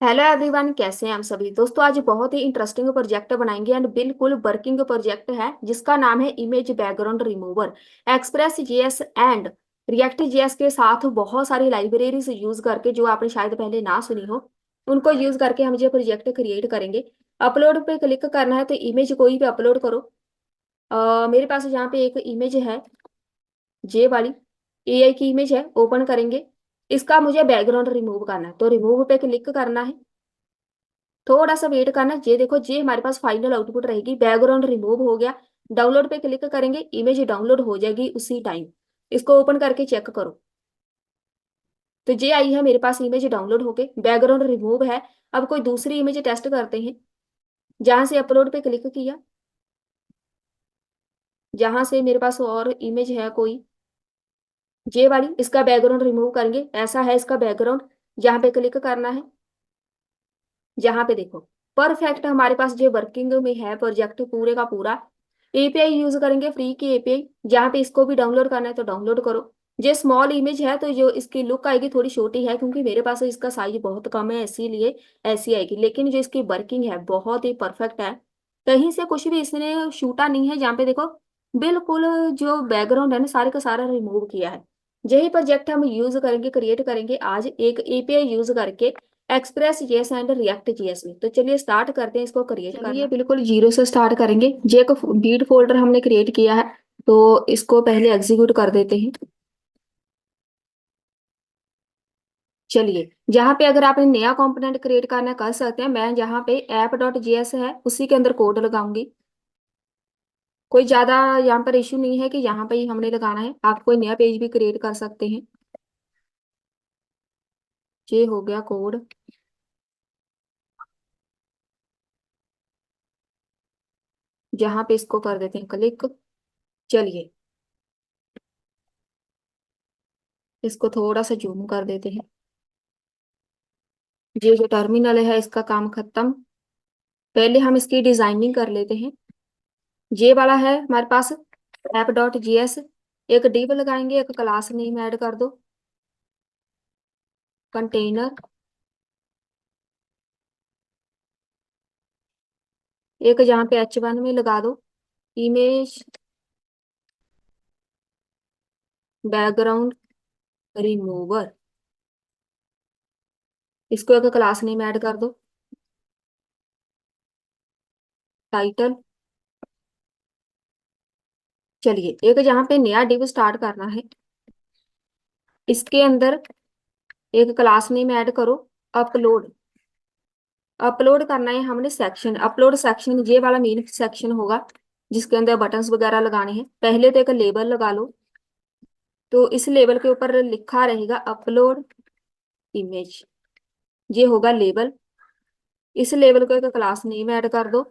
Hello everyone, कैसे हैं हम सभी दोस्तों। आज बहुत ही इंटरेस्टिंग प्रोजेक्ट बनाएंगे एंड बिल्कुल वर्किंग प्रोजेक्ट है जिसका नाम है image background remover. Express JS and react JS के साथ बहुत सारी लाइब्रेरीज यूज करके, जो आपने शायद पहले ना सुनी हो, उनको यूज करके हम ये प्रोजेक्ट क्रिएट करेंगे। अपलोड पे क्लिक करना है तो इमेज कोई भी अपलोड करो। मेरे पास यहाँ पे एक इमेज है, जे वाली एआई की इमेज है। ओपन करेंगे, इसका मुझे बैकग्राउंड रिमूव करना है तो रिमूव पे क्लिक करना है। थोड़ा सा वेट करना। ये देखो, ये हमारे पास फाइनल आउटपुट रहेगी, बैकग्राउंड रिमूव हो गया। डाउनलोड पे क्लिक करेंगे, इमेज डाउनलोड हो जाएगी उसी टाइम। इसको ओपन करके चेक करो तो ये आई है मेरे पास, इमेज डाउनलोड होके बैकग्राउंड रिमूव है। अब कोई दूसरी इमेज टेस्ट करते हैं। जहां से अपलोड पे क्लिक किया, जहां से मेरे पास और इमेज है कोई, ये वाली, इसका बैकग्राउंड रिमूव करेंगे। ऐसा है इसका बैकग्राउंड। जहां पे क्लिक करना है, जहां पे देखो परफेक्ट हमारे पास जो वर्किंग में है प्रोजेक्ट पूरे का पूरा। एपीआई यूज करेंगे, फ्री की एपीआई। जहां पे इसको भी डाउनलोड करना है तो डाउनलोड करो। ये स्मॉल इमेज है तो जो इसकी लुक आएगी थोड़ी छोटी है, क्योंकि मेरे पास इसका साइज बहुत कम है, इसीलिए ऐसी आएगी। लेकिन जो इसकी वर्किंग है बहुत ही परफेक्ट है। कहीं से कुछ भी इसने शूटा नहीं है। जहाँ पे देखो बिल्कुल जो बैकग्राउंड है ना, सारे का सारा रिमूव किया है। यही प्रोजेक्ट हम यूज करेंगे, क्रिएट करेंगे आज एक एपीआई यूज करके, express JS and react JS में। तो चलिए स्टार्ट करते हैं इसको क्रिएट करना। चलिए बिल्कुल जीरो से स्टार्ट करेंगे। जे एक बीट फोल्डर हमने क्रिएट किया है तो इसको पहले एग्जीक्यूट कर देते हैं। चलिए, जहाँ पे अगर आपने नया कंपोनेंट क्रिएट करना है कर सकते हैं। मैं जहाँ पे ऐप डॉट जेएस है उसी के अंदर कोड लगाऊंगी। कोई ज्यादा यहाँ पर इश्यू नहीं है कि यहाँ पे ही हमने लगाना है, आप कोई नया पेज भी क्रिएट कर सकते हैं। ये हो गया कोड। जहाँ पे इसको कर देते हैं क्लिक। चलिए, इसको थोड़ा सा जूम कर देते हैं। ये जो टर्मिनल है इसका काम खत्म। पहले हम इसकी डिजाइनिंग कर लेते हैं। ये वाला है हमारे पास ऐप डॉट जीएस। एक डिव लगाएंगे, एक क्लास नेम ऐड कर दो, कंटेनर। एक जहाँ पे H1 में लगा दो, इमेज बैकग्राउंड रिमूवर। इसको एक क्लास नेम ऐड कर दो, टाइटल। चलिए, एक जहाँ पे नया डिव स्टार्ट करना है, इसके अंदर एक क्लास नेम ऐड करो, अपलोड। अपलोड करना है हमने सेक्शन, अपलोड सेक्शन ये वाला मेन सेक्शन होगा जिसके अंदर बटन्स वगैरह लगाने हैं। पहले तो एक लेबल लगा लो, तो इस लेबल के ऊपर लिखा रहेगा अपलोड इमेज। ये होगा लेबल। इस लेबल को एक क्लास नेम ऐड कर दो,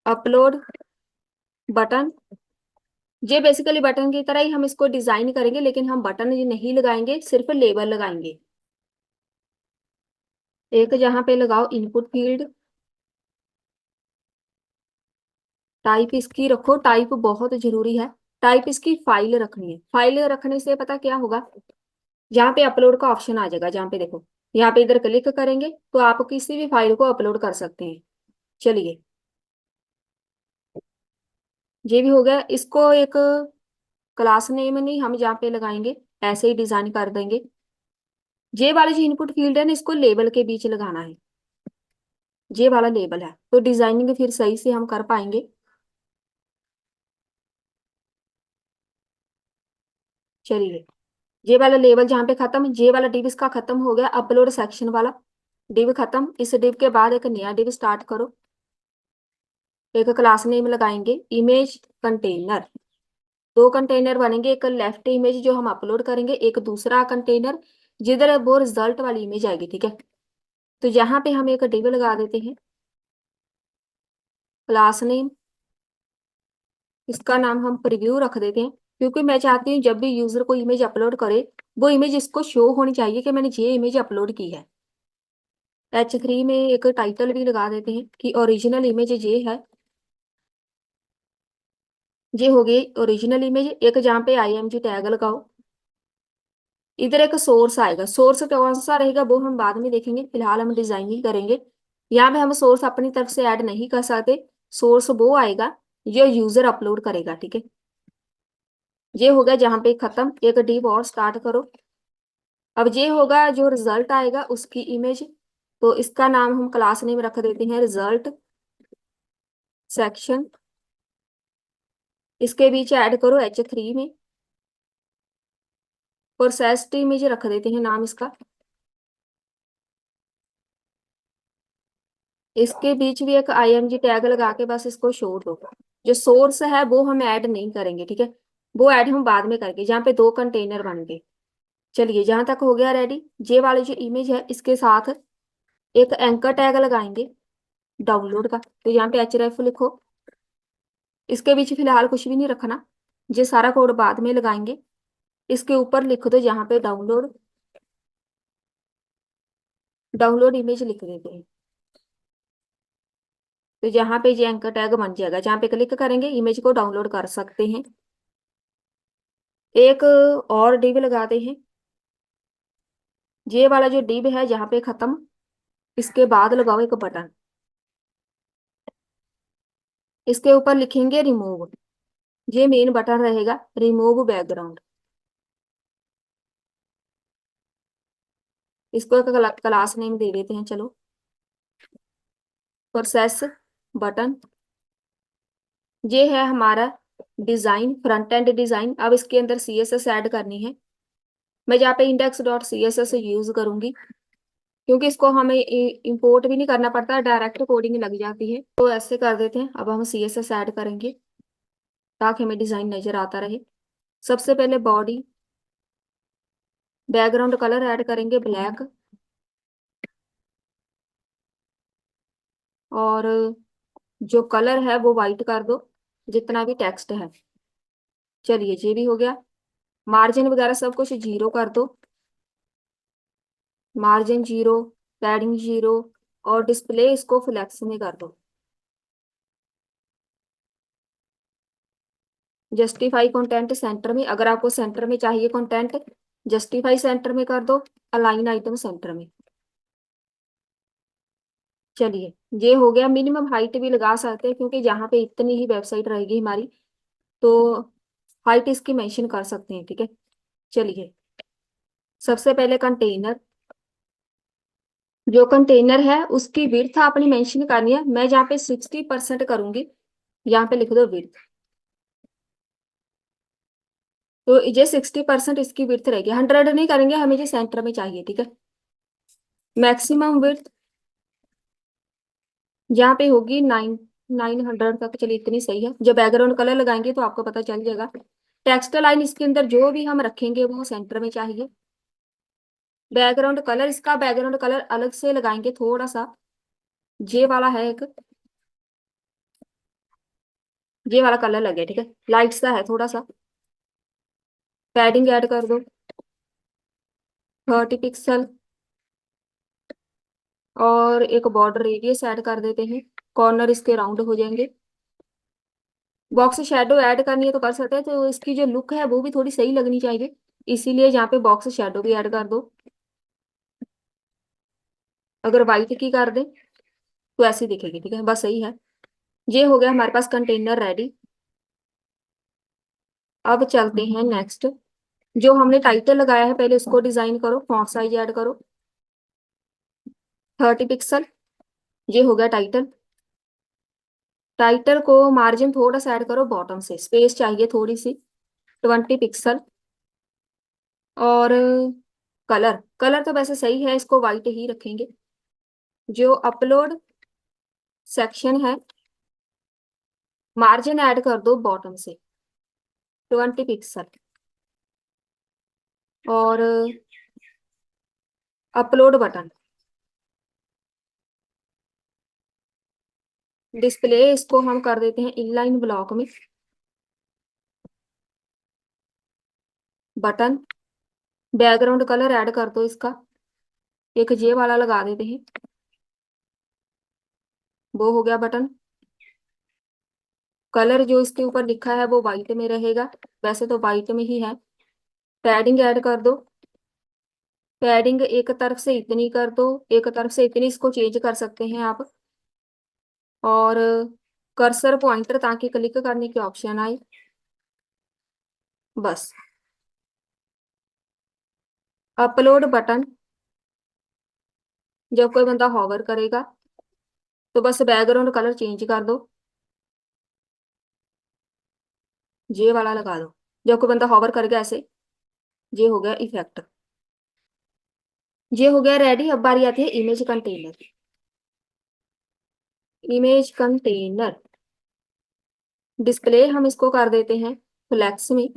अपलोड बटन। ये बेसिकली बटन की तरह ही हम इसको डिजाइन करेंगे, लेकिन हम बटन ये नहीं लगाएंगे, सिर्फ लेबल लगाएंगे। एक जहां पे लगाओ इनपुट फील्ड, टाइप इसकी रखो, टाइप बहुत जरूरी है। टाइप इसकी फाइल रखनी है। फाइल रखने से पता क्या होगा, यहाँ पे अपलोड का ऑप्शन आ जाएगा। जहाँ पे देखो, यहाँ पे इधर क्लिक करेंगे तो आप किसी भी फाइल को अपलोड कर सकते हैं। चलिए, ये भी हो गया। इसको एक क्लास नेम नहीं हम यहाँ पे लगाएंगे, ऐसे ही डिजाइन कर देंगे। ये वाला जो इनपुट फील्ड है ना, इसको लेबल के बीच लगाना है। ये वाला लेबल है तो डिजाइनिंग फिर सही से हम कर पाएंगे। चलिए, ये वाला लेबल जहाँ पे खत्म, ये वाला डिव इसका खत्म हो गया, अपलोड सेक्शन वाला डिव खत्म। इस डिव के बाद एक नया डिव स्टार्ट करो। एक क्लास नेम लगाएंगे, इमेज कंटेनर। दो कंटेनर बनेंगे, एक लेफ्ट इमेज जो हम अपलोड करेंगे, एक दूसरा कंटेनर जिधर वो रिजल्ट वाली इमेज आएगी। ठीक है, तो यहाँ पे हम एक डिव लगा देते हैं, क्लास नेम। इसका नाम हम प्रीव्यू रख देते हैं, क्योंकि मैं चाहती हूँ जब भी यूजर को इमेज अपलोड करे, वो इमेज इसको शो होनी चाहिए कि मैंने ये इमेज अपलोड की है। H3 में एक टाइटल भी लगा देते हैं कि ओरिजिनल इमेज ये है। ये हो गई ओरिजिनल इमेज। एक जहाँ पे IMG टैग लगाओ, इधर एक सोर्स आएगा, सोर्स कौन सा रहेगा वो हम बाद में देखेंगे, फिलहाल हम डिजाइनिंग करेंगे। यहाँ पे हम सोर्स अपनी तरफ से ऐड नहीं कर सकते, सोर्स वो आएगा जो यूजर अपलोड करेगा, ठीक है। ये हो गया जहाँ पे खत्म, एक डिव और स्टार्ट करो। अब ये होगा जो रिजल्ट आएगा उसकी इमेज, तो इसका नाम हम क्लास नेम रख देते हैं रिजल्ट सेक्शन। इसके बीच ऐड करो H3 में, प्रोसेस्ड इमेज रख देते हैं नाम इसका। इसके बीच भी एक IMG टैग लगा के बस इसको छोड़ दो। जो सोर्स है वो हम ऐड नहीं करेंगे, ठीक है, वो ऐड हम बाद में करेंगे। जहाँ पे दो कंटेनर बन गए। चलिए जहां तक हो गया रेडी। ये वाली जो इमेज है इसके साथ एक एंकर टैग लगाएंगे डाउनलोड का, तो यहाँ पे href लिखो। इसके बीच फिलहाल कुछ भी नहीं रखना, ये सारा कोड बाद में लगाएंगे। इसके ऊपर लिख दो यहाँ पे डाउनलोड, डाउनलोड इमेज लिख देते हैं। तो यहाँ पे ये एंकर टैग बन जाएगा, जहाँ पे क्लिक करेंगे इमेज को डाउनलोड कर सकते हैं। एक और डिव लगाते हैं, ये वाला जो डिव है यहाँ पे खत्म, इसके बाद लगाओ एक बटन, इसके ऊपर लिखेंगे रिमूव। ये मेन बटन रहेगा, रिमूव बैकग्राउंड। इसको एक क्लास नेम दे देते हैं, चलो प्रोसेस बटन। ये है हमारा डिजाइन, फ्रंट एंड डिजाइन। अब इसके अंदर CSS ऐड करनी है। मैं यहाँ पे index.css यूज करूंगी, क्योंकि इसको हमें इंपोर्ट भी नहीं करना पड़ता, डायरेक्ट कोडिंग लग जाती है। तो ऐसे कर देते हैं, अब हम CSS ऐड करेंगे ताकि हमें डिजाइन नजर आता रहे। सबसे पहले बॉडी, बैकग्राउंड कलर ऐड करेंगे ब्लैक, और जो कलर है वो वाइट कर दो, जितना भी टेक्स्ट है। चलिए ये भी हो गया। मार्जिन वगैरह सब कुछ 0 कर दो, मार्जिन 0, पैडिंग 0, और डिस्प्ले इसको फ्लेक्स में कर दो। जस्टिफाई कंटेंट सेंटर में, अगर आपको सेंटर में चाहिए कंटेंट, जस्टिफाई सेंटर में कर दो, अलाइन आइटम सेंटर में। चलिए ये हो गया। मिनिमम हाइट भी लगा सकते हैं, क्योंकि यहाँ पे इतनी ही वेबसाइट रहेगी हमारी, तो हाइट इसकी मेंशन कर सकते हैं, ठीक है। चलिए सबसे पहले कंटेनर, जो कंटेनर है उसकी विड्थ आपने मेंशन करनी है। मैं जहाँ पे 60% करूंगी, यहाँ पे लिख दो विड्थ। तो ये 60% इसकी विड्थ रहेगी, 100 नहीं करेंगे, हमें ये सेंटर में चाहिए, ठीक है। मैक्सिमम विड्थ यहाँ पे होगी 900 तक, चलिए इतनी सही है। जब बैकग्राउंड कलर लगाएंगे तो आपको पता चल जाएगा। टेक्स्ट लाइन इसके अंदर जो भी हम रखेंगे वो सेंटर में चाहिए। बैकग्राउंड कलर, इसका बैकग्राउंड कलर अलग से लगाएंगे थोड़ा सा, ये वाला है एक, ये वाला कलर लगे, ठीक है, लाइट सा है थोड़ा सा। पैडिंग ऐड कर दो 30 पिक्सल, और एक बॉर्डर रेडियस ऐड कर देते हैं, कॉर्नर इसके राउंड हो जाएंगे। बॉक्स शेडो ऐड करनी है तो कर सकते हैं, तो इसकी जो लुक है वो भी थोड़ी सही लगनी चाहिए, इसीलिए यहाँ पे बॉक्स शेडो भी ऐड कर दो। अगर वाइट की कर दें तो ऐसी दिखेगी, ठीक है, बस सही है। ये हो गया हमारे पास कंटेनर रेडी। अब चलते हैं नेक्स्ट। जो हमने टाइटल लगाया है पहले उसको डिजाइन करो, फॉन्ट साइज ऐड करो 30 पिक्सल। ये हो गया टाइटल। टाइटल को मार्जिन थोड़ा सा ऐड करो, बॉटम से स्पेस चाहिए थोड़ी सी, 20 पिक्सल। और कलर, कलर तो वैसे सही है, इसको वाइट ही रखेंगे। जो अपलोड सेक्शन है, मार्जिन ऐड कर दो बॉटम से 20 पिक्सल। और अपलोड बटन, डिस्प्ले इसको हम कर देते हैं इनलाइन ब्लॉक में। बटन, बैकग्राउंड कलर ऐड कर दो इसका, एक जे वाला लगा देते हैं, वो हो गया बटन। कलर जो इसके ऊपर लिखा है वो वाइट में रहेगा, वैसे तो वाइट में ही है। पैडिंग ऐड कर दो पैडिंग एक तरफ से इतनी कर दो, एक तरफ से इतनी, इसको चेंज कर सकते हैं आप। और कर्सर पॉइंटर ताकि क्लिक करने की ऑप्शन आए, बस। अपलोड बटन, जब कोई बंदा हॉवर करेगा तो बस बैकग्राउंड कलर चेंज कर दो, ये वाला लगा दो। जब कोई बंदा हॉवर करेगा ऐसे, ये हो गया इफेक्ट। ये हो गया रेडी। अब बारी आती है image container. Image container display हम इसको कर देते हैं फ्लैक्स में।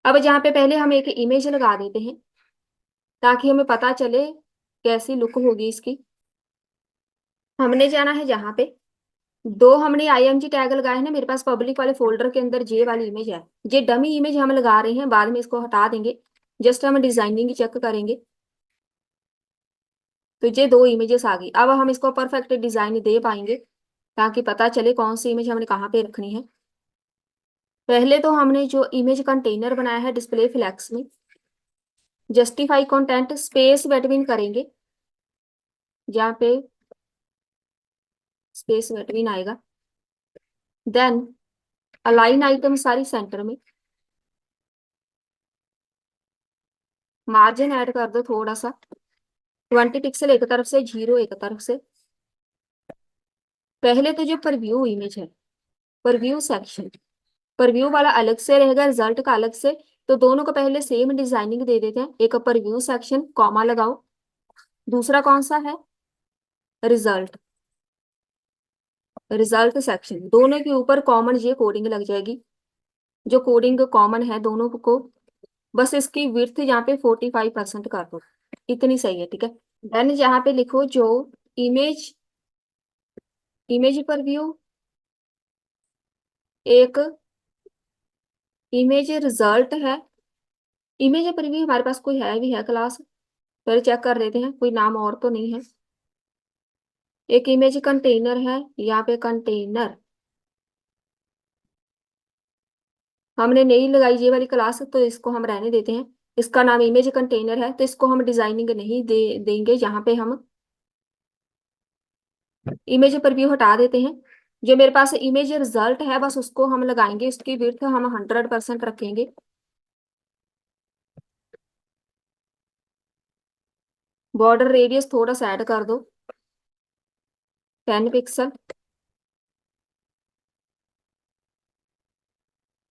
अब जहाँ पे पहले हम एक इमेज लगा देते हैं ताकि हमें पता चले कैसी लुक होगी इसकी। हमने जाना है जहाँ पे दो हमने आईएमजी टैग लगाए हैं ना, मेरे पास पब्लिक वाले फोल्डर के अंदर जे वाली इमेज है। ये डमी इमेज हम लगा रहे हैं, बाद में इसको हटा देंगे। जस्ट हम डिजाइनिंग चेक करेंगे तो ये दो इमेजेस आ गई। अब हम इसको परफेक्ट डिजाइन दे पाएंगे ताकि पता चले कौन सी इमेज हमने कहाँ पे रखनी है। पहले तो हमने जो इमेज कंटेनर बनाया है डिस्प्ले फ्लैक्स में, जस्टिफाई कंटेंट स्पेस बिटवीन करेंगे, जहाँ पे स्पेस बिटवीन आएगा। देन अलाइन आइटम सारी सेंटर में, मार्जिन ऐड कर दो थोड़ा सा, 20 पिक्सल एक तरफ से, 0 एक तरफ से। पहले तो जो परव्यू इमेज है, परव्यू सेक्शन, परव्यू वाला अलग से रहेगा, रिजल्ट का अलग से। तो दोनों को पहले सेम डिजाइनिंग दे देते हैं। एक परव्यू सेक्शन कॉमा लगाओ, दूसरा कौन सा है, रिजल्ट, रिजल्ट सेक्शन। दोनों के ऊपर कॉमन ये कोडिंग लग जाएगी, जो कोडिंग कॉमन है दोनों को। बस इसकी विड्थ यहाँ पे 45% कर दो, इतनी सही है, ठीक है। देन यहाँ पे लिखो जो इमेज, इमेज पर व्यू, एक इमेज रिजल्ट है। इमेज पर व्यू हमारे पास कोई है भी है क्लास, पहले चेक कर लेते हैं कोई नाम और तो नहीं है। एक इमेज कंटेनर है, यहाँ पे कंटेनर हमने नहीं लगाई ये वाली क्लास, तो इसको हम रहने देते हैं। इसका नाम इमेज कंटेनर है, तो इसको हम डिजाइनिंग नहीं देंगे। यहाँ पे हम इमेज पर व्यू हटा देते हैं। जो मेरे पास इमेज रिजल्ट है बस उसको हम लगाएंगे, उसकी विड्थ हम 100% रखेंगे। बॉर्डर रेडियस थोड़ा सा ऐड कर दो, 10 पिक्सल।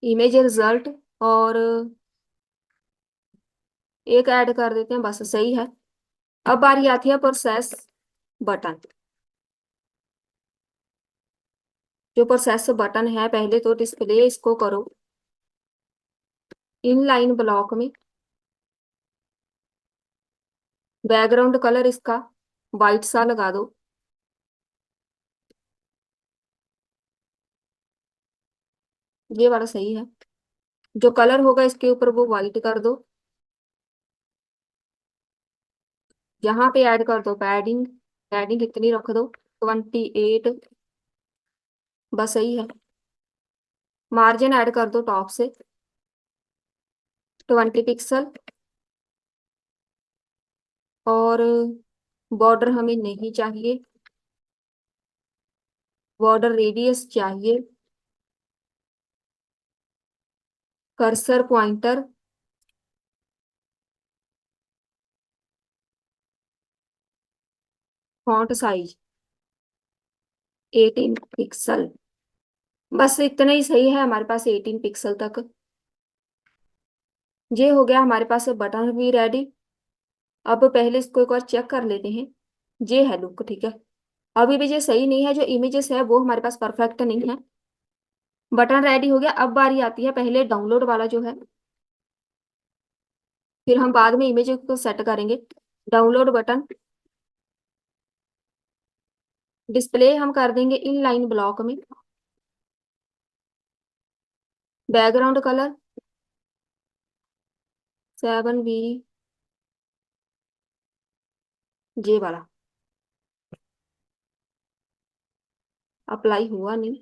इमेज रिजल्ट और एक ऐड कर देते हैं, बस सही है। अब बारी आती है प्रोसेस बटन। जो प्रोसेस बटन है, पहले तो डिस्प्ले इसको करो इनलाइन ब्लॉक में। बैकग्राउंड कलर इसका वाइट सा लगा दो, ये वाला सही है। जो कलर होगा इसके ऊपर वो वाइट कर दो। यहाँ पे ऐड कर दो पैडिंग, पैडिंग कितनी रख दो, 28, बस सही है। मार्जिन ऐड कर दो टॉप से, 20 पिक्सल। और बॉर्डर हमें नहीं चाहिए, बॉर्डर रेडियस चाहिए। Cursor pointer, font size 18 pixel, बस इतना ही सही है हमारे पास, 18 पिक्सल तक। ये हो गया हमारे पास बटन भी रेडी। अब पहले इसको एक बार चेक कर लेते हैं। ये है लुक, ठीक है। अभी भी ये सही नहीं है, जो इमेजेस है वो हमारे पास परफेक्ट नहीं है। बटन रेडी हो गया। अब बारी आती है पहले डाउनलोड वाला जो है, फिर हम बाद में इमेज को सेट करेंगे। डाउनलोड बटन, डिस्प्ले हम कर देंगे इनलाइन ब्लॉक में। बैकग्राउंड कलर 7B, जे वाला। अप्लाई हुआ नहीं।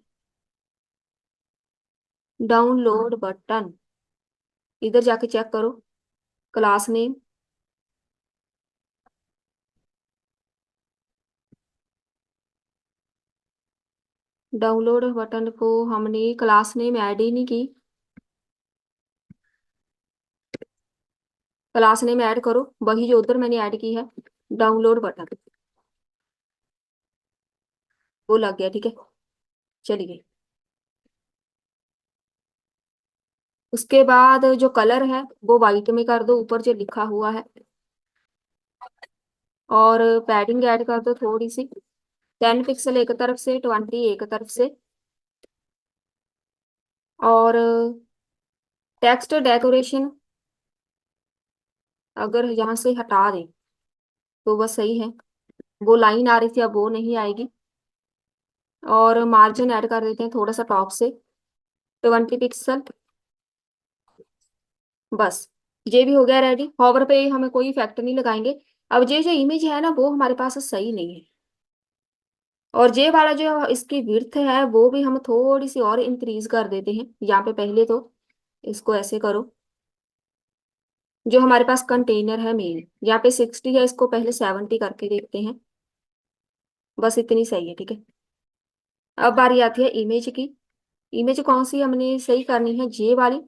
डाउनलोड बटन, इधर जाके चेक करो, क्लास नेम डाउनलोड बटन को हमने क्लास नेम ऐड ही नहीं की। क्लास नेम ऐड करो, वही जो उधर मैंने ऐड की है, डाउनलोड बटन, वो लग गया। ठीक है, चलिए। उसके बाद जो कलर है वो वाइट में कर दो, ऊपर जो लिखा हुआ है। और पैडिंग ऐड कर दो थोड़ी सी, 10 पिक्सल एक तरफ से, 20 एक तरफ से। और टेक्स्ट डेकोरेशन अगर यहाँ से हटा दें तो बस सही है। वो लाइन आ रही थी, अब वो नहीं आएगी। और मार्जिन ऐड कर देते हैं थोड़ा सा टॉप से, 20 पिक्सल। बस, ये भी हो गया रेडी। हॉवर पे हमें कोई इफेक्ट नहीं लगाएंगे। अब ये जो इमेज है ना, वो हमारे पास सही नहीं है। और ये वाला जो इसकी विड्थ है वो भी हम थोड़ी सी और इंक्रीज कर देते हैं। यहाँ पे पहले तो इसको ऐसे करो, जो हमारे पास कंटेनर है मेन, यहाँ पे 60 है, इसको पहले 70 करके देखते हैं। बस इतनी सही है, ठीक है। अब बारी आती है इमेज की। इमेज कौन सी हमने सही करनी है, ये वाली।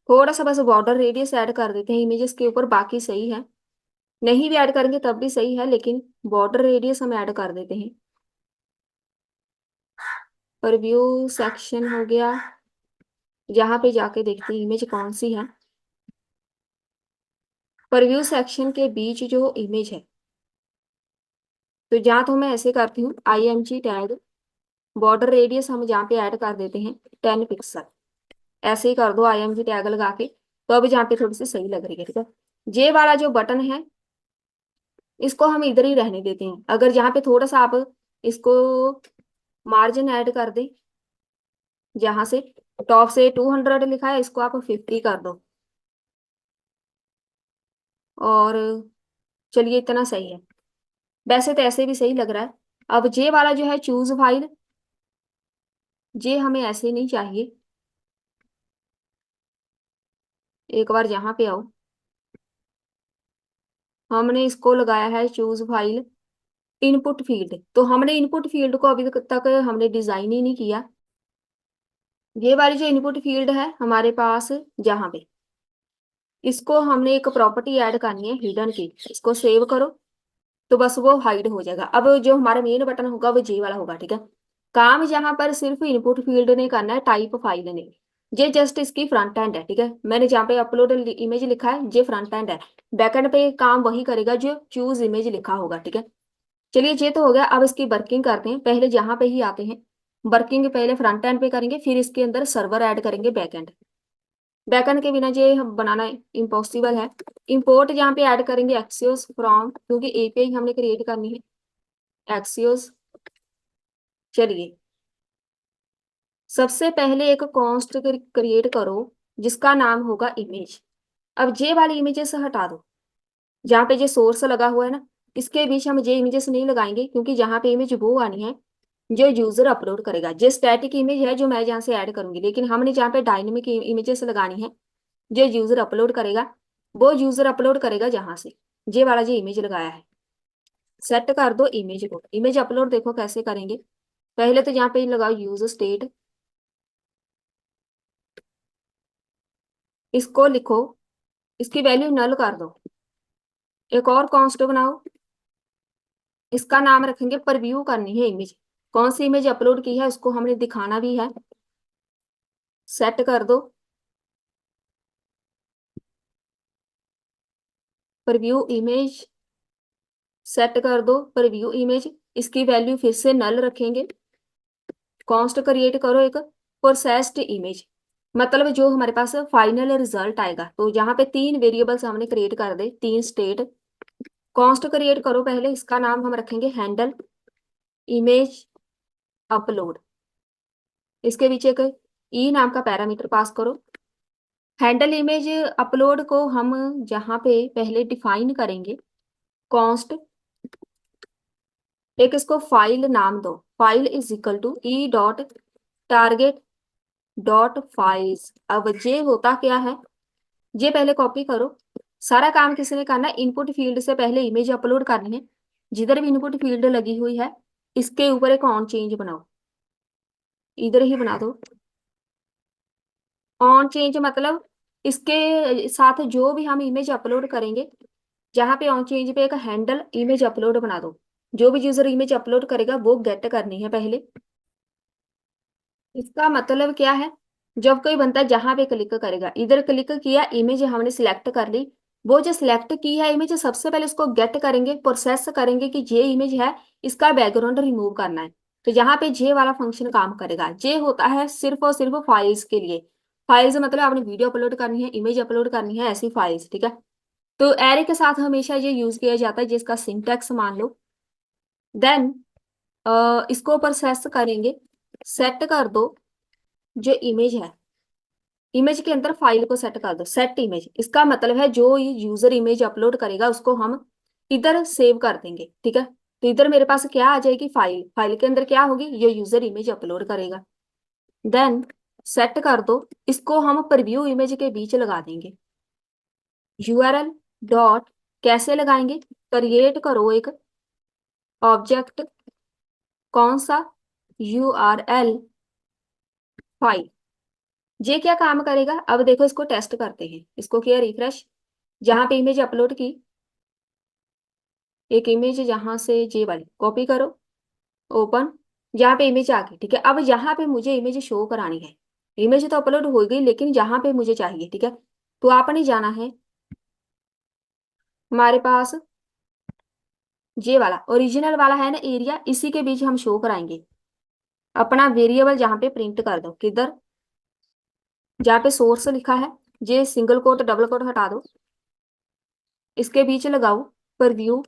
थोड़ा सा बस बॉर्डर रेडियस ऐड कर देते हैं इमेजेस के ऊपर, बाकी सही है। नहीं भी ऐड करेंगे तब भी सही है, लेकिन बॉर्डर रेडियस हम ऐड कर देते हैं। प्रीव्यू सेक्शन हो गया, यहाँ पे जाके देखते हैं इमेज कौन सी है। प्रीव्यू सेक्शन के बीच जो इमेज है, तो जहाँ तो मैं ऐसे करती हूँ, IMG टैग, बॉर्डर रेडियस हम जहाँ पे ऐड कर देते हैं 10 पिक्सल। ऐसे ही कर दो IMG टैग लगा के। तो अब जहाँ पे थोड़ी सी सही लग रही है, ठीक है। ये वाला जो बटन है, इसको हम इधर ही रहने देते हैं। अगर जहाँ पे थोड़ा सा आप इसको मार्जिन ऐड कर दें, जहाँ से टॉप से 200 लिखा है, इसको आप 50 कर दो। और चलिए, इतना सही है। वैसे तो ऐसे भी सही लग रहा है। अब जे वाला जो है चूज फाइल, जे हमें ऐसे नहीं चाहिए। एक बार यहाँ पे आओ, हमने इसको लगाया है चूज फाइल इनपुट फील्ड। तो हमने इनपुट फील्ड को अभी तक हमने डिजाइन ही नहीं किया। ये वाली जो इनपुट फील्ड है हमारे पास, जहाँ पे, इसको हमने एक प्रॉपर्टी ऐड करनी है हिडन की। इसको सेव करो, तो बस वो हाइड हो जाएगा। अब जो हमारा मेन बटन होगा वो जे वाला होगा, ठीक है। काम यहाँ पर सिर्फ इनपुट फील्ड ने करना है, टाइप फाइल ने। ये जस्ट इसकी फ्रंट एंड है, ठीक है। मैंने जहाँ पे अपलोड इमेज लिखा है, ये फ्रंट एंड है। बैक एंड पे काम वही करेगा जो चूज इमेज लिखा होगा, ठीक है। चलिए, ये तो हो गया। अब इसकी वर्किंग करते हैं। पहले यहाँ पे ही आते हैं। वर्किंग पहले फ्रंट एंड पे करेंगे, फिर इसके अंदर सर्वर ऐड करेंगे, बैक एंड। बैकएंड के बिना ये हम बनाना इम्पॉसिबल है। इंपोर्ट यहाँ पे ऐड करेंगे एक्सियोस फ्रॉम, क्योंकि API हमने क्रिएट करनी है, एक्सियोस। चलिए, सबसे पहले एक कॉन्स्ट क्रिएट करो जिसका नाम होगा इमेज। अब जे वाली इमेजेस हटा दो, जहाँ पे जे सोर्स लगा हुआ है ना, इसके बीच हम जे इमेजेस नहीं लगाएंगे, क्योंकि जहाँ पे इमेज वो आनी है जो यूजर अपलोड करेगा। जे स्टैटिक इमेज है जो मैं जहाँ से ऐड करूंगी, लेकिन हमने जहाँ पे डायनेमिक इमेजेस लगानी है, जो यूजर अपलोड करेगा, वो यूजर अपलोड करेगा जहां से ये वाला जो इमेज लगाया है। सेट कर दो इमेज को। इमेज अपलोड देखो कैसे करेंगे। पहले तो यहाँ पे लगाओ यूज स्टेट, इसको लिखो, इसकी वैल्यू नल कर दो। एक और कॉन्स्ट बनाओ, इसका नाम रखेंगे प्रीव्यू करनी है इमेज। कौन सी इमेज अपलोड की है उसको हमने दिखाना भी है। सेट कर दो प्रीव्यू इमेज, सेट कर दो प्रीव्यू इमेज। इसकी वैल्यू फिर से नल रखेंगे। कॉन्स्ट क्रिएट करो एक प्रोसेस्ड इमेज, मतलब जो हमारे पास फाइनल रिजल्ट आएगा। तो यहाँ पे 3 वेरिएबल्स हमने क्रिएट कर दे, 3 स्टेट। कॉन्स्ट क्रिएट करो पहले, इसका नाम हम रखेंगे हैंडल इमेज अपलोड। इसके पीछे एक ई नाम का पैरामीटर पास करो। हैंडल इमेज अपलोड को हम जहाँ पे पहले डिफाइन करेंगे कॉन्स्ट, एक इसको फाइल नाम दो। File is equal to e dot target dot files. अब ये होता क्या है, ये पहले कॉपी करो। सारा काम किसने करना है, इनपुट फील्ड से पहले इमेज अपलोड करनी है। जिधर भी इनपुट फील्ड लगी हुई है, इसके ऊपर एक ऑन चेंज बनाओ, इधर ही बना दो। ऑन चेंज मतलब इसके साथ जो भी हम इमेज अपलोड करेंगे, जहां पे ऑन चेंज पे एक हैंडल इमेज अपलोड बना दो। जो भी यूजर इमेज अपलोड करेगा वो गेट करनी है पहले। इसका मतलब क्या है, जब कोई बंदा जहां पे क्लिक करेगा, इधर क्लिक किया, इमेज हमने सिलेक्ट कर ली, वो जो सिलेक्ट की है इमेज सबसे पहले उसको गेट करेंगे, प्रोसेस करेंगे कि ये इमेज है, इसका बैकग्राउंड रिमूव करना है। तो यहाँ पे जे वाला फंक्शन काम करेगा। जे होता है सिर्फ और सिर्फ फाइल्स के लिए। फाइल्स मतलब आपने वीडियो अपलोड करनी है, इमेज अपलोड करनी है, ऐसी फाइल्स, ठीक है। तो एरे के साथ हमेशा ये यूज किया जाता है, जिसका सिंटैक्स मान लो। देन इसको प्रोसेस करेंगे, सेट कर दो जो इमेज है, इमेज के अंदर फाइल को सेट कर दो, सेट इमेज। इसका मतलब है जो ये यूजर इमेज अपलोड करेगा उसको हम इधर सेव कर देंगे, ठीक है। तो इधर मेरे पास क्या आ जाएगी, फाइल। फाइल के अंदर क्या होगी, ये यूजर इमेज अपलोड करेगा। देन सेट कर दो, इसको हम प्रीव्यू इमेज के बीच लगा देंगे। यूआरएल डॉट, कैसे लगाएंगे, क्रिएट करो एक ऑब्जेक्ट, कौन सा, यूआरएल फाइल। ये क्या काम करेगा, अब देखो इसको टेस्ट करते हैं। इसको किया रिफ्रेश, जहां पे इमेज अपलोड की, एक इमेज जहां से जे वाली कॉपी करो, ओपन, यहाँ पे इमेज आ गई, ठीक है। अब यहाँ पे मुझे इमेज शो करानी है। इमेज तो अपलोड हो गई, लेकिन यहाँ पे मुझे चाहिए, ठीक है। तो आपने जाना है, हमारे पास जे वाला ओरिजिनल वाला है ना एरिया, इसी के बीच हम शो कराएंगे अपना वेरिएबल। जहाँ पे प्रिंट कर दो, किधर, जहाँ पे सोर्स लिखा है, जे सिंगल कोट डबल कोट हटा दो, इसके बीच लगाओ प्रीव्यू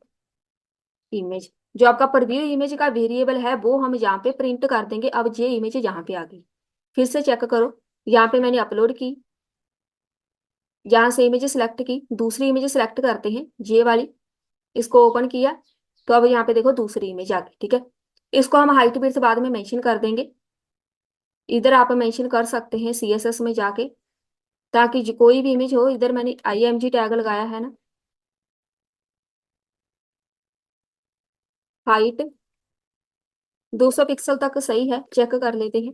इमेज। जो आपका प्रीव्यू इमेज का वेरिएबल है वो हम यहाँ पे प्रिंट कर देंगे। अब ये इमेज यहाँ पे आ गई, फिर से चेक करो, यहाँ पे मैंने अपलोड की, यहाँ से इमेज सेलेक्ट की, दूसरी इमेज सेलेक्ट करते हैं ये वाली, इसको ओपन किया, तो अब यहाँ पे देखो दूसरी इमेज आ गई, ठीक है। इसको हम हाइट विड्थ बाद में मेंशन कर देंगे। इधर आप मेंशन कर सकते हैं सीएसएस में जाके, ताकि कोई भी इमेज हो, इधर मैंने आईएमजी टैग लगाया है ना, हाइट 200 पिक्सल तक सही है, चेक कर लेते हैं।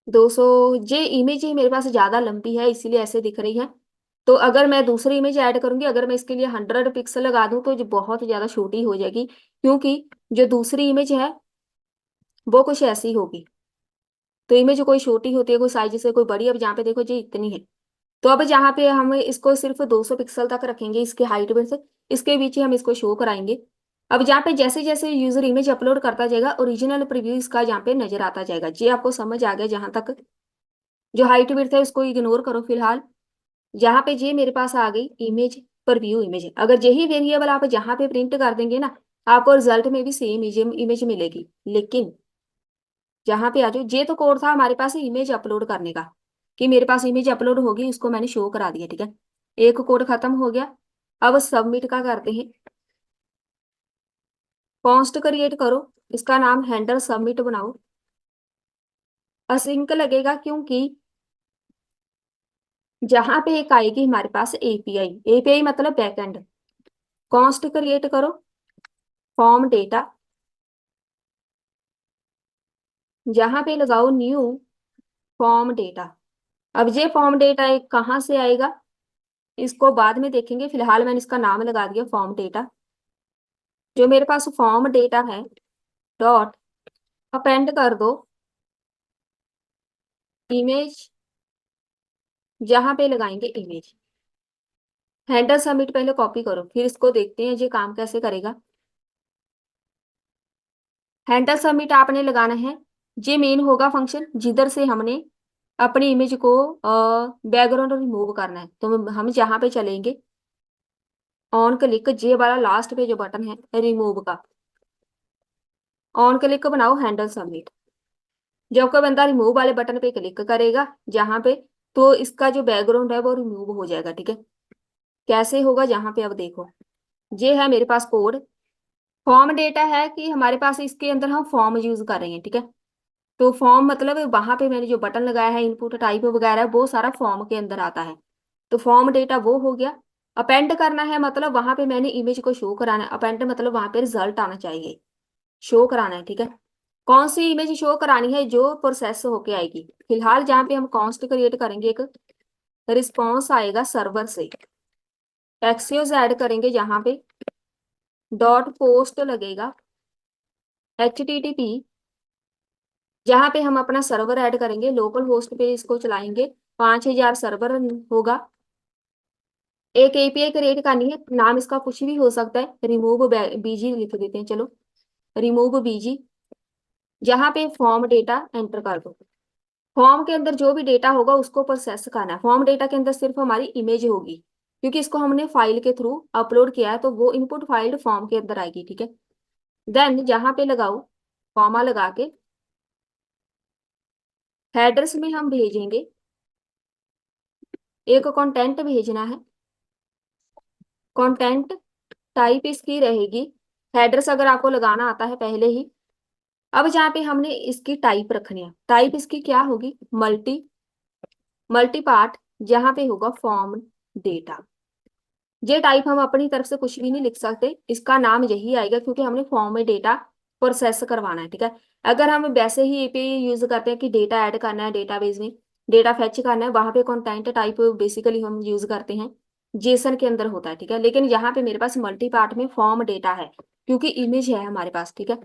200, ये इमेज ही मेरे पास ज्यादा लंबी है इसीलिए ऐसे दिख रही है। तो अगर मैं दूसरी इमेज ऐड करूंगी, अगर मैं इसके लिए 100 पिक्सल लगा दूं तो ये बहुत ज्यादा छोटी हो जाएगी, क्योंकि जो दूसरी इमेज है वो कुछ ऐसी होगी। तो इमेज कोई छोटी होती है, कोई साइज से कोई बड़ी, अब जहाँ पे देखो ये इतनी है। तो अब जहाँ पे हम इसको सिर्फ 200 पिक्सल तक रखेंगे, इसके हाइट में से इसके बीच ही हम इसको शो कराएंगे। अब जहाँ पे जैसे जैसे यूजर इमेज अपलोड करता जाएगा, ओरिजिनल प्रीव्यू इसका जहाँ पे नजर आता जाएगा। जी आपको समझ आ गया जहां तक। जो हाइट विड्थ है उसको इग्नोर करो फिलहाल। जहाँ पे ये मेरे पास आ गई इमेज, प्रीव्यू इमेज, अगर यही वेरिएबल आप जहाँ पे प्रिंट कर देंगे ना, आपको रिजल्ट में भी सेम इमेज मिलेगी। लेकिन जहाँ पे आ जाओ, ये तो कोड था हमारे पास इमेज अपलोड करने का, कि मेरे पास इमेज अपलोड होगी, उसको मैंने शो करा दिया, ठीक है। एक कोड खत्म हो गया। अब सबमिट का करते हैं, कॉन्स्ट क्रिएट करो, इसका नाम हैंडल सबमिट बनाओ। असिंक लगेगा क्योंकि जहां पे एक आएगी हमारे पास एपीआई, एपीआई मतलब बैकएंड। कॉन्स्ट क्रिएट करो, फॉर्म डेटा, जहां पे लगाओ न्यू फॉर्म डेटा। अब ये फॉर्म डेटा एक कहाँ से आएगा, इसको बाद में देखेंगे, फिलहाल मैंने इसका नाम लगा दिया फॉर्म डेटा। जो मेरे पास फॉर्म डेटा है, डॉट अपेंड कर दो इमेज, जहां पे लगाएंगे इमेज। हैंडल सबमिट पहले कॉपी करो, फिर इसको देखते हैं ये काम कैसे करेगा। हैंडल सबमिट आपने लगाना है, ये मेन होगा फंक्शन जिधर से हमने अपनी इमेज को बैकग्राउंड रिमूव करना है। तो हम जहाँ पे चलेंगे, ऑन क्लिक, जे वाला लास्ट पे जो बटन है रिमूव का, ऑन क्लिक बनाओ हैंडल सबमिट। जब कोई बंदा रिमूव वाले बटन पे क्लिक करेगा जहां पे, तो इसका जो बैकग्राउंड है वो रिमूव हो जाएगा, ठीक है। कैसे होगा, जहां पे अब देखो, ये है मेरे पास कोड। फॉर्म डेटा है कि हमारे पास इसके अंदर हम फॉर्म यूज कर रहे हैं, ठीक है। तो फॉर्म मतलब वहां पे मैंने जो बटन लगाया है, इनपुट टाइप वगैरह, वो सारा फॉर्म के अंदर आता है। तो फॉर्म डेटा वो हो गया। अपेंड करना है मतलब वहां पे मैंने इमेज को शो कराना है, अपेंड मतलब वहां पे रिजल्ट आना चाहिए, शो कराना है, ठीक है। कौन सी इमेज शो करानी है, जो प्रोसेस होके आएगी। फिलहाल जहाँ पे हम कॉन्स्ट क्रिएट करेंगे, एक रिस्पॉन्स आएगा सर्वर से, एक्सियोस ऐड करेंगे जहाँ पे, डॉट पोस्ट लगेगा, HTTP, जहाँ पे हम अपना सर्वर ऐड करेंगे, लोकल होस्ट पे इसको चलाएंगे, 5000 सर्वर होगा। एक API क्रिएट करनी है, नाम इसका कुछ भी हो सकता है, रिमूव बीजी लिख देते हैं, चलो रिमूव बीजी। जहाँ पे फॉर्म डेटा एंटर कर दो, फॉर्म के अंदर जो भी डेटा होगा उसको प्रोसेस करना है। फॉर्म डेटा के अंदर सिर्फ हमारी इमेज होगी, क्योंकि इसको हमने फाइल के थ्रू अपलोड किया है, तो वो इनपुट फाइल फॉर्म के अंदर आएगी, ठीक है। देन जहाँ पे लगाओ, कॉमा लगा के हेडर्स में हम भेजेंगे, एक कंटेंट भेजना है, कंटेंट टाइप इसकी रहेगी हेडर्स, अगर आपको लगाना आता है पहले ही। अब जहाँ पे हमने इसकी टाइप रखनी है, टाइप इसकी क्या होगी, मल्टी पार्ट, जहाँ पे होगा फॉर्म डेटा। ये टाइप हम अपनी तरफ से कुछ भी नहीं लिख सकते, इसका नाम यही आएगा, क्योंकि हमने फॉर्म में डेटा प्रोसेस करवाना है, ठीक है। अगर हम वैसे ही एपीआई यूज करते हैं कि डेटा ऐड करना है डेटाबेस में, डेटा फेच करना है, वहां पे कंटेंट टाइप बेसिकली हम यूज करते हैं, जेसन के अंदर होता है, ठीक है। लेकिन यहाँ पे मेरे पास मल्टी पार्ट में फॉर्म डेटा है, क्योंकि इमेज है हमारे पास, ठीक है।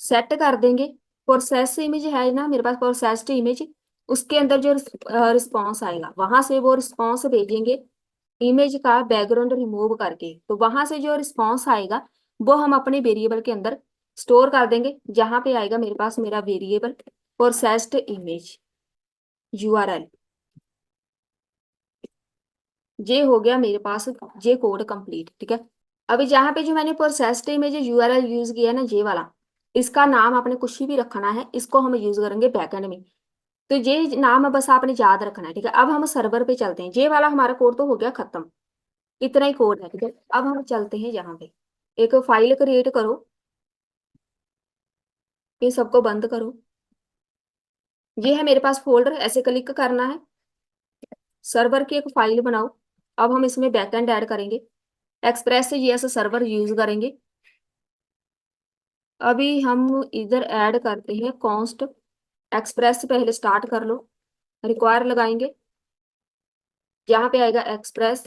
सेट कर देंगे, प्रोसेस इमेज है ना मेरे पास, प्रोसेस्ड इमेज, उसके अंदर जो रिस्पॉन्स आएगा वहां से वो रिस्पॉन्स भेजेंगे इमेज का बैकग्राउंड रिमूव करके। तो वहां से जो रिस्पॉन्स आएगा वो हम अपने वेरिएबल के अंदर स्टोर कर देंगे, जहां पे आएगा मेरे पास मेरा वेरिएबल प्रोसेस्ड इमेज URL। ये हो गया मेरे पास ये कोड कंप्लीट, ठीक है। अभी जहाँ पे जो मैंने प्रोसेस्ड इमेज URL यूज किया है ना, ये वाला, इसका नाम आपने कुछ भी रखना है, इसको हम यूज करेंगे बैकएंड में। तो ये नाम बस आपने याद रखना है, ठीक है। अब हम सर्वर पे चलते हैं, ये वाला हमारा कोड तो हो गया खत्म, इतना ही कोड है, ठीक है। अब हम चलते हैं यहाँ पे, एक फाइल क्रिएट करो, इन सबको बंद करो। ये है मेरे पास फोल्डर, ऐसे क्लिक करना है, सर्वर की एक फाइल बनाओ। अब हम इसमें बैकएंड ऐड करेंगे, एक्सप्रेस JS सर्वर यूज करेंगे। अभी हम इधर ऐड करते हैं कॉन्स्ट एक्सप्रेस, पहले स्टार्ट कर लो, रिक्वायर लगाएंगे, यहाँ पे आएगा एक्सप्रेस,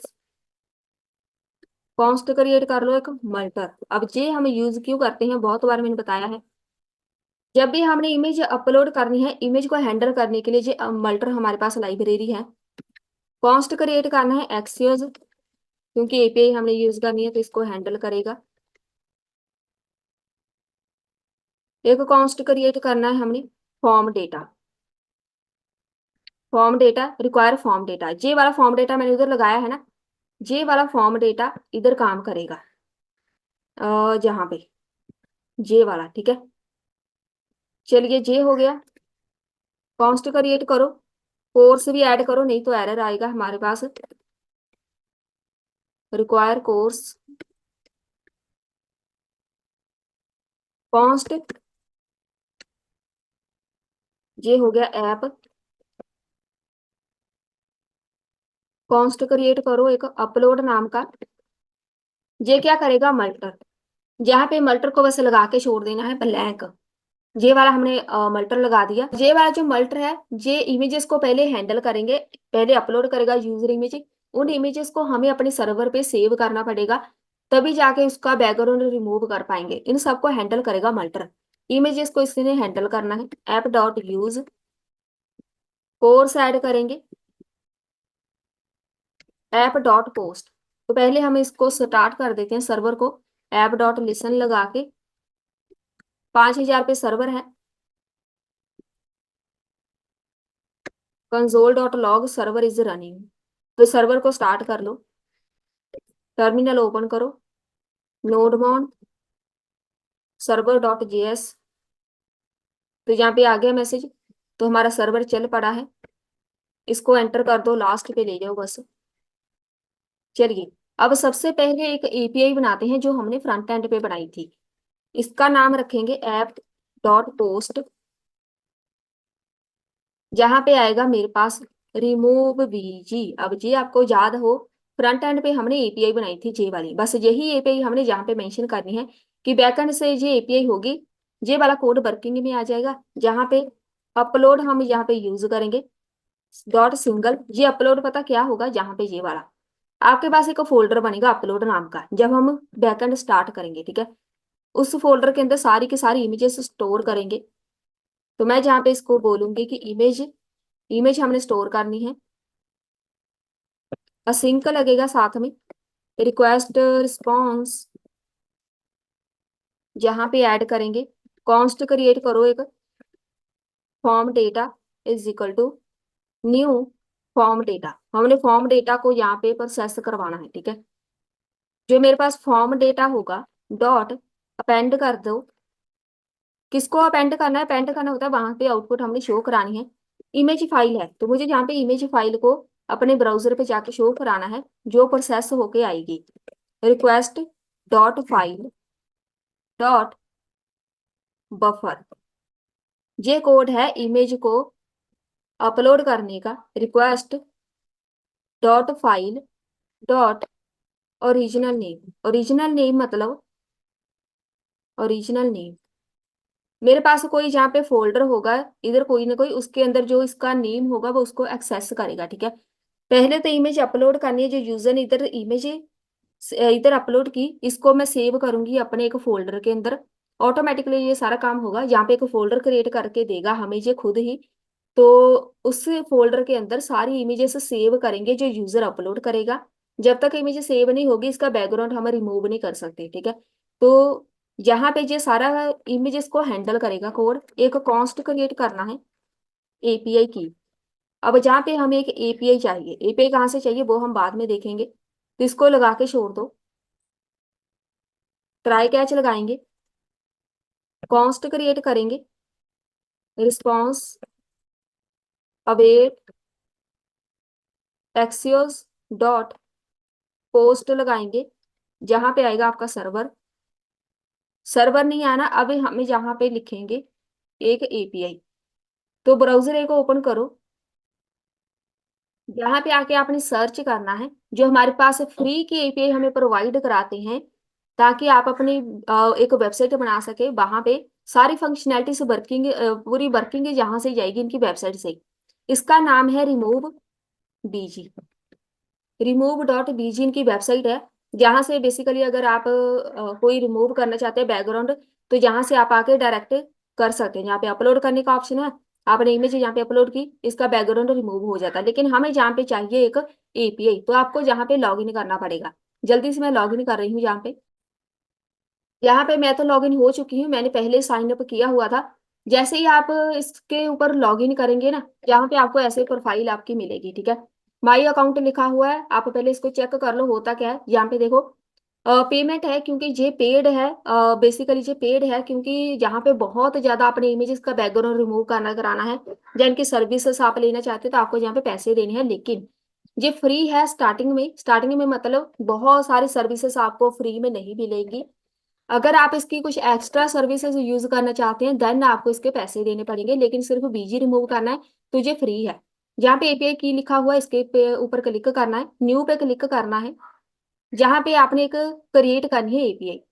कॉन्स्ट क्रिएट कर लो एक मल्टर। अब ये हम यूज क्यों करते हैं, बहुत बार मैंने बताया है, जब भी हमने इमेज अपलोड करनी है, इमेज को हैंडल करने के लिए जो मल्टर हमारे पास लाइब्रेरी है, कॉन्स्ट क्रिएट करना है एक्सियोस, क्योंकि API हमने यूज करनी है तो इसको हैंडल करेगा। एक कॉन्स्ट क्रिएट करना है हमने form data, form data require form data, J वाला फॉर्म डेटा मैंने उधर लगाया है ना, जे वाला फॉर्म डेटा इधर काम करेगा, जहाँ पे जे वाला, ठीक है। चलिए जे हो गया, कॉन्स्ट क्रिएट करो, कोर्स भी ऐड करो, नहीं तो एरर आएगा हमारे पास, रिक्वायर कोर्स कॉन्स्ट, ये हो गया ऐप, कॉन्स्ट क्रिएट करो एक अपलोड नाम का, ये क्या करेगा मल्टर, जहाँ पे मल्टर को बस लगा के छोड़ देना है ब्लैंक। ये वाला हमने मल्टर लगा दिया, ये वाला जो मल्टर है ये इमेजेस को पहले हैंडल करेंगे, पहले अपलोड करेगा यूजर इमेज, उन इमेजेस को हमें अपने सर्वर पे सेव करना पड़ेगा, तभी जाके उसका बैकग्राउंड रिमूव कर पाएंगे। इन सबको हैंडल करेगा मल्टर, इमेजेस को इसने हैंडल करना है। App dot use course add करेंगे, ऐप डॉट पोस्ट, तो पहले हम इसको स्टार्ट कर देते हैं सर्वर को, ऐप डॉट लिसन लगा के, 5000 पे सर्वर है, console dot log server is running, तो सर्वर को स्टार्ट कर लो, टर्मिनल ओपन करो, नोडमॉन सर्वर डॉट JS, तो यहाँ पे आ गया मैसेज, तो हमारा सर्वर चल पड़ा है, इसको एंटर कर दो, लास्ट पे ले जाओ बस। चलिए, अब सबसे पहले एक API बनाते हैं जो हमने फ्रंट एंड पे बनाई थी, इसका नाम रखेंगे ऐप डॉट पोस्ट, जहां पे आएगा मेरे पास रिमूव बीजी। अब जी आपको याद हो फ्रंट एंड पे हमने एपीआई बनाई थी जे वाली, बस यही एपीआई हमने यहाँ पे मेंशन करनी है कि बैकएंड से ये एपीआई होगी, जे वाला कोड वर्किंग में आ जाएगा। जहाँ पे अपलोड हम यहाँ पे यूज करेंगे डॉट सिंगल, ये अपलोड पता क्या होगा, जहाँ पे ये वाला आपके पास एक फोल्डर बनेगा अपलोड नाम का, जब हम बैकएंड स्टार्ट करेंगे, ठीक है। उस फोल्डर के अंदर सारी की सारी इमेजेस स्टोर करेंगे। तो मैं जहाँ पे इसको बोलूंगी कि इमेज, इमेज हमने स्टोर करनी है, असिंक लगेगा साथ में, रिक्वेस्ट रिस्पॉन्स जहाँ पे ऐड करेंगे, कॉन्स्ट क्रिएट करो एक, form data is equal to new form data. हमने फॉर्म डेटा को यहाँ पे प्रोसेस करवाना है, ठीक है। जो मेरे पास फॉर्म डेटा होगा डॉट अपेंड कर दो। किसको अपेंड करना है, अपेंड करना होता है वहां पे आउटपुट हमने शो करानी है। इमेज फाइल है तो मुझे यहाँ पे इमेज फाइल को अपने ब्राउजर पे जाके शो कराना है, जो प्रोसेस होके आएगी। Request dot file dot buffer, ये कोड है इमेज को अपलोड करने का। Request dot file dot original name, original name मतलब ओरिजिनल नेम, मेरे पास कोई जहाँ पे फोल्डर होगा इधर कोई ना कोई, उसके अंदर जो इसका नेम होगा वो उसको एक्सेस करेगा, ठीक है। पहले तो इमेज अपलोड करनी है, जो यूजर ने इधर इमेज इधर अपलोड की, इसको मैं सेव करूंगी अपने एक फोल्डर के अंदर। ऑटोमेटिकली ये सारा काम होगा, यहाँ पे एक फोल्डर क्रिएट करके देगा हमें ये खुद ही। तो उस फोल्डर के अंदर सारी इमेजेस सेव करेंगे जो यूजर अपलोड करेगा। जब तक इमेज सेव नहीं होगी इसका बैकग्राउंड हम रिमूव नहीं कर सकते, ठीक है। तो यहाँ पे ये सारा इमेजेस को हैंडल करेगा कोड, एक कॉन्स्ट क्रिएट करना है एपीआई की। अब जहाँ पे हमें एक एपीआई चाहिए, एपीआई कहाँ से चाहिए वो हम बाद में देखेंगे, तो इसको लगा के छोड़ दो। ट्राई कैच लगाएंगे, कॉन्स्ट क्रिएट करेंगे, response await Axios dot post लगाएंगे, जहां पे आएगा आपका सर्वर। सर्वर नहीं आना, अब हमें जहां पे लिखेंगे एक एपीआई, तो ब्राउजर एक ओपन करो। यहाँ पे आके आपने सर्च करना है, जो हमारे पास फ्री की एपीआई हमें प्रोवाइड कराते हैं, ताकि आप अपनी एक वेबसाइट बना सके। वहां पे सारी फंक्शनैलिटी से वर्किंग, पूरी वर्किंग यहाँ से जाएगी इनकी वेबसाइट से। इसका नाम है रिमूव बीजी, रिमूव डॉट बीजी इनकी वेबसाइट है। जहाँ से बेसिकली अगर आप कोई रिमूव करना चाहते हैं बैकग्राउंड, तो यहाँ से आप आके डायरेक्ट कर सकते हैं। यहाँ पे अपलोड करने का ऑप्शन है, आपने इमेज यहाँ पे अपलोड की, इसका बैकग्राउंड रिमूव हो जाता है। लेकिन हमें जहाँ पे चाहिए एक एपीआई, तो आपको जहाँ पे लॉग इन करना पड़ेगा। जल्दी से मैं लॉग इन कर रही हूँ यहाँ पे मैं तो लॉगिन हो चुकी हूँ, मैंने पहले साइन अप किया हुआ था। जैसे ही आप इसके ऊपर लॉगिन करेंगे ना, यहाँ पे आपको ऐसे प्रोफाइल आपकी मिलेगी, ठीक है। माई अकाउंट लिखा हुआ है, आप पहले इसको चेक कर लो होता क्या है। यहाँ पे देखो पेमेंट है, क्योंकि ये पेड है। बेसिकली ये पेड है क्योंकि यहाँ पे बहुत ज्यादा अपने इमेजेस का बैकग्राउंड रिमूव करना कराना है, जिनकी सर्विसेस आप लेना चाहते हैं, तो आपको यहाँ पे पैसे देने हैं। लेकिन ये फ्री है स्टार्टिंग में, स्टार्टिंग में मतलब बहुत सारी सर्विसेज आपको फ्री में नहीं मिलेंगी। अगर आप इसकी कुछ एक्स्ट्रा सर्विसेज यूज करना चाहते हैं देन आपको इसके पैसे देने पड़ेंगे, लेकिन सिर्फ बीजी रिमूव करना है तो ये फ्री है। जहाँ पे एपीआई की लिखा हुआ है इसके पे ऊपर क्लिक करना है, न्यू पे क्लिक करना है, जहाँ पे आपने एक क्रिएट करनी है एपीआई।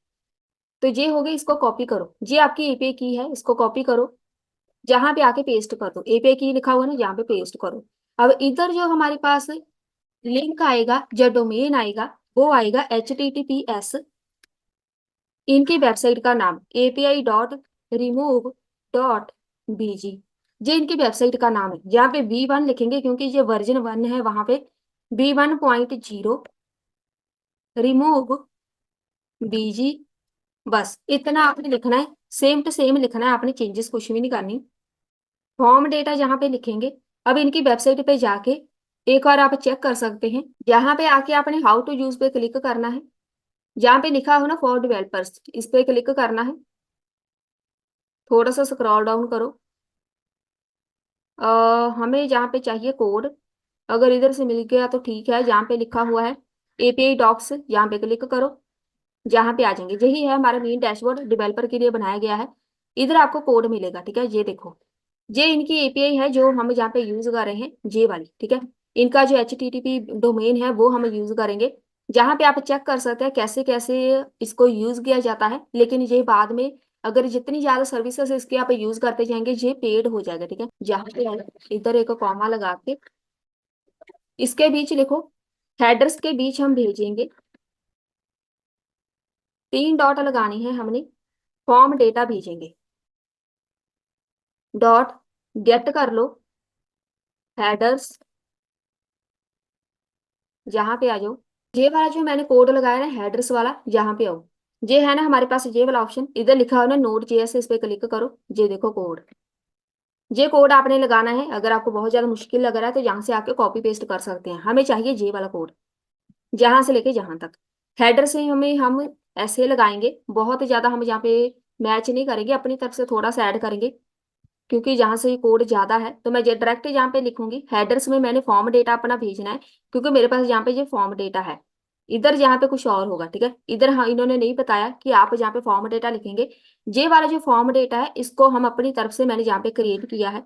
तो ये हो गई, इसको कॉपी करो, ये आपकी एपीआई की है, इसको कॉपी करो, जहाँ पे आके पेस्ट कर दो। एपीआई की लिखा हुआ है ना, यहाँ पे पेस्ट करो। अब इधर जो हमारे पास लिंक आएगा, जो डोमेन आएगा, वो आएगा HTTPS, इनकी वेबसाइट का नाम api.remove.bg, ये इनकी वेबसाइट का नाम है। यहाँ पे V1 लिखेंगे क्योंकि ये वर्जन 1 है, वहां पे V1.0 रिमूव बीजी, बस इतना आपने लिखना है। सेम टू सेम लिखना है, आपने चेंजेस कुछ भी नहीं करनी। फॉर्म डेटा जहाँ पे लिखेंगे, अब इनकी वेबसाइट पे जाके एक बार आप चेक कर सकते हैं। यहाँ पे आके आपने हाउ टू यूज पे क्लिक करना है, जहाँ पे लिखा हो ना फॉर डेवलपर्स, इस पे क्लिक करना है। थोड़ा सा स्क्रॉल डाउन करो। हमें जहाँ पे चाहिए कोड, अगर इधर से मिल गया तो ठीक है। जहाँ पे लिखा हुआ है एपीआई डॉक्स, यहाँ पे क्लिक करो, जहाँ पे आ जाएंगे। यही है हमारा मेन डैशबोर्ड, डेवलपर के लिए बनाया गया है। इधर आपको कोड मिलेगा, ठीक है। ये देखो, ये इनकी एपीआई है जो हम जहाँ पे यूज कर रहे हैं, ये वाली, ठीक है। इनका जो HTTP डोमेन है वो हम यूज करेंगे, जहाँ पे आप चेक कर सकते हैं कैसे कैसे इसको यूज किया जाता है। लेकिन ये बाद में अगर जितनी ज्यादा सर्विसेज इसके आप यूज करते जाएंगे ये पेड हो जाएगा, ठीक है। जहाँ पे इधर एक कॉमा लगा के इसके बीच लिखो, हेडर्स के बीच हम भेजेंगे, 3 डॉट लगानी है हमने, फॉर्म डेटा भेजेंगे, डॉट गेट कर लो हेडर्स, जहाँ पे आ जाओ, ये वाला जो मैंने कोड लगाया ना हेडर्स वाला, यहाँ पे आओ, ये है ना हमारे पास ये वाला ऑप्शन, इधर लिखा हो ना नोड जेएस, इस पे क्लिक करो, ये देखो कोड, ये कोड आपने लगाना है। अगर आपको बहुत ज्यादा मुश्किल लग रहा है तो यहाँ से आके कॉपी पेस्ट कर सकते हैं, हमें चाहिए ये वाला कोड, जहां से लेके जहां तक। हेडर से हमें हम ऐसे लगाएंगे, बहुत ज्यादा हम यहाँ पे मैच नहीं करेंगे, अपनी तरफ से थोड़ा सा ऐड करेंगे, क्योंकि जहां से ये कोड ज्यादा है तो मैं डायरेक्ट यहाँ पे लिखूंगी। हेडर्स में मैंने फॉर्म डेटा अपना भेजना है, क्योंकि मेरे पास यहाँ पे ये फॉर्म डेटा है। इधर यहाँ पे कुछ और होगा, ठीक है। इधर हाँ इन्होंने नहीं बताया कि आप यहाँ पे फॉर्म डेटा लिखेंगे। ये वाला जो फॉर्म डेटा है इसको हम अपनी तरफ से मैंने यहाँ पे क्रिएट किया है,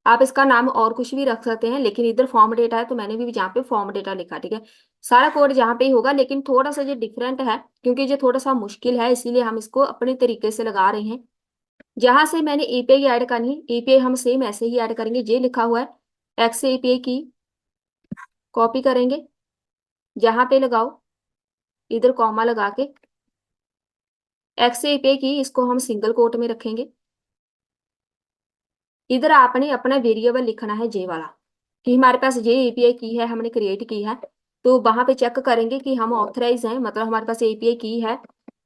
आप इसका नाम और कुछ भी रख सकते हैं, लेकिन इधर फॉर्म डेटा है तो मैंने भी यहाँ पे फॉर्म डेटा लिखा, ठीक है। सारा कोड यहाँ पे ही होगा, लेकिन थोड़ा सा ये डिफरेंट है क्योंकि ये थोड़ा सा मुश्किल है, इसीलिए हम इसको अपने तरीके से लगा रहे हैं। जहां से मैंने एपीआई ऐड करनी है, एपीआई हम सेम ऐसे ही ऐड करेंगे, ये लिखा हुआ है एक्स एपीआई की कॉपी करेंगे, जहां पे लगाओ इधर कॉमा लगा के एक्स एपीआई की इसको हम सिंगल कोट में रखेंगे। इधर आपने अपना वेरिएबल लिखना है जे वाला, कि हमारे पास ये एपीआई की है हमने क्रिएट की है, तो वहां पे चेक करेंगे कि हम ऑथराइज हैं, मतलब हमारे पास एपीआई की है,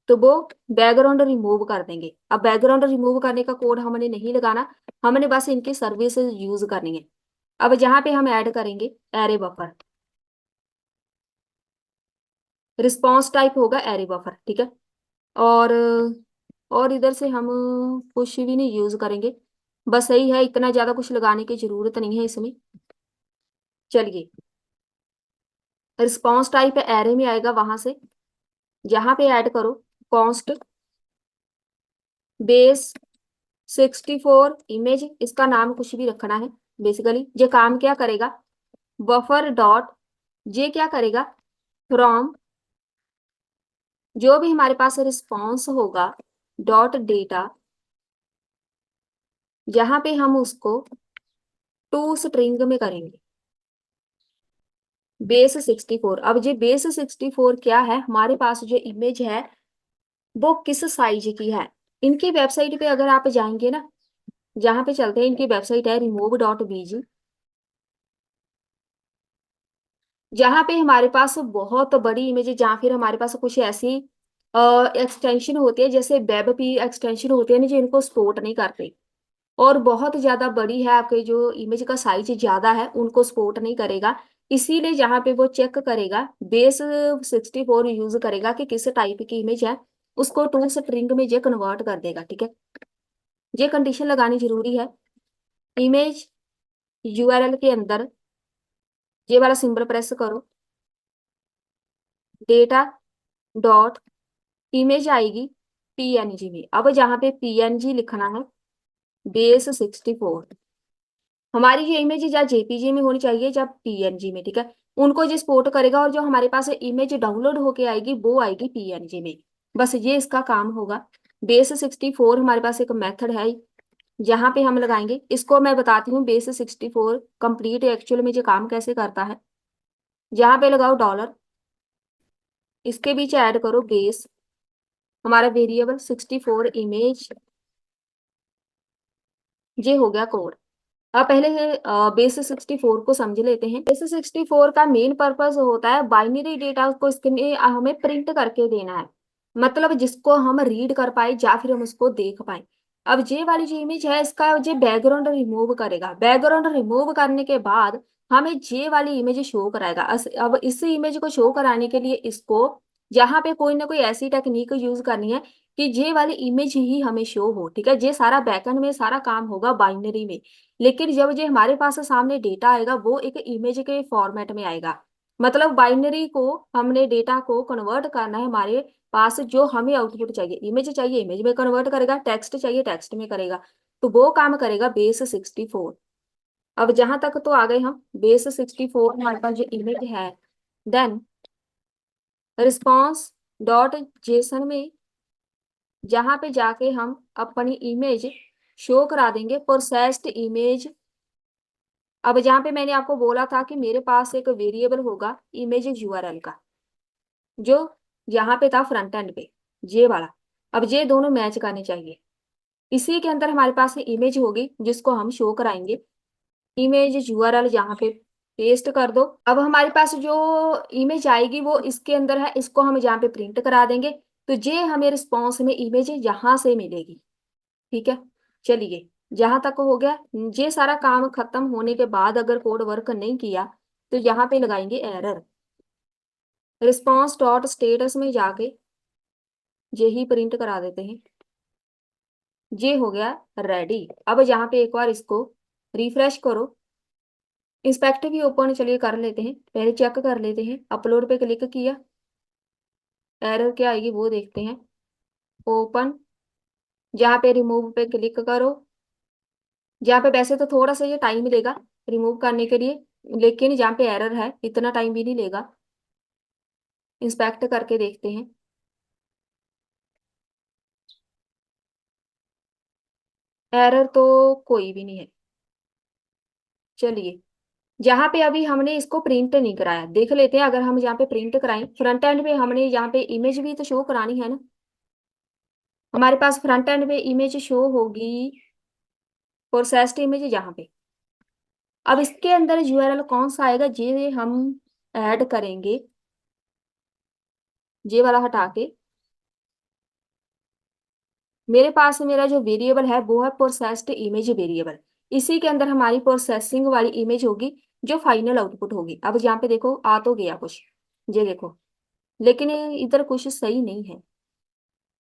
तो वो बैकग्राउंड रिमूव कर देंगे। अब बैकग्राउंड रिमूव करने का कोड हमने नहीं लगाना, हमने बस इनकी सर्विसेज यूज करनी है। अब जहां पे हम ऐड करेंगे एरे बफर, रिस्पॉन्स टाइप होगा एरे बफर, ठीक है। और इधर से हम कुछ भी नहीं यूज करेंगे, बस यही है, इतना ज्यादा कुछ लगाने की जरूरत नहीं है इसमें। चलिए, रिस्पॉन्स टाइप एरे में आएगा, वहां से यहाँ पे ऐड करो कॉन्स्ट बेस 64 इमेज, इसका नाम कुछ भी रखना है। बेसिकली ये काम क्या करेगा, बफर डॉट, ये क्या करेगा, फ्रॉम जो भी हमारे पास रिस्पॉन्स होगा डॉट डेटा, यहाँ पे हम उसको टू स्ट्रिंग में करेंगे, बेस 64। अब ये बेस 64 क्या है, हमारे पास जो इमेज है वो किस साइज की है। इनकी वेबसाइट पे अगर आप जाएंगे ना, जहाँ पे चलते हैं, इनकी वेबसाइट है remove.bg, जहाँ पे हमारे पास बहुत बड़ी इमेज है, जहाँ फिर हमारे पास कुछ ऐसी एक्सटेंशन होती है, जैसे वेब की एक्सटेंशन होती है ना, जो इनको सपोर्ट नहीं करते, और बहुत ज्यादा बड़ी है, आपके जो इमेज का साइज ज्यादा है उनको सपोर्ट नहीं करेगा। इसीलिए जहाँ पे वो चेक करेगा बेस 64 यूज करेगा कि किस टाइप की इमेज है, उसको टू स्ट्रिंग में ये कन्वर्ट कर देगा, ठीक है। ये कंडीशन लगानी जरूरी है। इमेज यूआरएल के अंदर ये वाला सिंबल प्रेस करो, डेटा डॉट इमेज आएगी पीएनजी में। अब जहाँ पे पीएनजी लिखना है बेस 64, हमारी ये इमेज या जेपीजी में होनी चाहिए या पीएनजी में, ठीक है। उनको जो सपोर्ट करेगा, और जो हमारे पास इमेज डाउनलोड होके आएगी वो आएगी पीएनजी में, बस ये इसका काम होगा। बेस 64 हमारे पास एक मेथड है, जहाँ पे हम लगाएंगे इसको, मैं बताती हूँ बेस 64 कंप्लीट एक्चुअल में जो काम कैसे करता है। जहाँ पे लगाओ डॉलर, इसके बीच ऐड करो बेस, हमारा वेरिएबल 64 इमेज, ये हो गया कोड। अब पहले बेस 64 को समझ लेते हैं। बेस 64 का मेन पर्पस होता है बाइनरी डेटा को इसके हमें प्रिंट करके देना है, मतलब जिसको हम रीड कर पाए या फिर हम उसको देख पाए। अब ये वाली जो इमेज है इसका ये बैकग्राउंड रिमूव करेगा, बैकग्राउंड रिमूव करने के बाद हमें ये वाली इमेज शो कराएगा। अब इस इमेज को शो कराने के लिए इसको यहाँ पे कोई ना कोई ऐसी टेक्निक यूज करनी है कि ये वाली इमेज ही हमें शो हो, ठीक है। ये सारा बैकएंड में सारा काम होगा बाइनरी में, लेकिन जब ये हमारे पास सामने डेटा आएगा वो एक इमेज के फॉर्मेट में आएगा, मतलब बाइनरी को हमने डेटा को कन्वर्ट करना है, हमारे पास जो हमें आउटपुट चाहिए, इमेज चाहिए इमेज में कन्वर्ट करेगा, टेक्स्ट चाहिए टेक्स्ट में करेगा, तो वो काम करेगा बेस 64। अब जहां तक तो आ गए हम, बेस 64 हमारे पास जो इमेज है, देन रिस्पॉन्स डॉट जेसन में जहां पे जाके हम अपनी इमेज शो करा देंगे, प्रोसेस्ड इमेज। अब जहां पे मैंने आपको बोला था कि मेरे पास एक वेरिएबल होगा इमेज यूआरएल का, जो यहाँ पे था फ्रंट एंड पे, ये वाला। अब ये दोनों मैच करने चाहिए। इसी के अंदर हमारे पास इमेज होगी जिसको हम शो कराएंगे। इमेज यूआरएल यहाँ पे पेस्ट कर दो। अब हमारे पास जो इमेज आएगी वो इसके अंदर है, इसको हम यहाँ पे प्रिंट करा देंगे। तो ये हमें रिस्पॉन्स में इमेज यहाँ से मिलेगी। ठीक है, चलिए जहां तक हो गया। ये सारा काम खत्म होने के बाद अगर कोड वर्क नहीं किया तो यहाँ पे लगाएंगे एरर। रिस्पॉन्स डॉट स्टेटस में जाके यही प्रिंट करा देते हैं। ये हो गया रेडी। अब यहाँ पे एक बार इसको रिफ्रेश करो। इंस्पेक्ट भी ओपन चलिए कर लेते हैं, पहले चेक कर लेते हैं। अपलोड पे क्लिक किया, एरर क्या आएगी वो देखते हैं। ओपन, जहाँ पे रिमूव पे क्लिक करो। जहाँ पे वैसे तो थोड़ा सा ये टाइम लेगा रिमूव करने के लिए, लेकिन जहाँ पे एरर है इतना टाइम भी नहीं लेगा। इंस्पेक्ट करके देखते हैं। एरर तो कोई भी नहीं है। चलिए, जहाँ पे अभी हमने इसको प्रिंट नहीं कराया देख लेते हैं। अगर हम यहाँ पे प्रिंट कराएं, फ्रंट एंड पे हमने यहाँ पे इमेज भी तो शो करानी है ना। हमारे पास फ्रंट एंड पे इमेज शो होगी, प्रोसेस्ड इमेज यहाँ पे। अब इसके अंदर यूआरएल कौन सा आएगा ये हम ऐड करेंगे। ये वाला हटा के मेरे पास मेरा जो वेरिएबल है वो है प्रोसेस्ड इमेज वेरिएबल। इसी के अंदर हमारी प्रोसेसिंग वाली इमेज होगी जो फाइनल आउटपुट होगी। अब यहाँ पे देखो आ तो गया कुछ, ये देखो, लेकिन इधर कुछ सही नहीं है।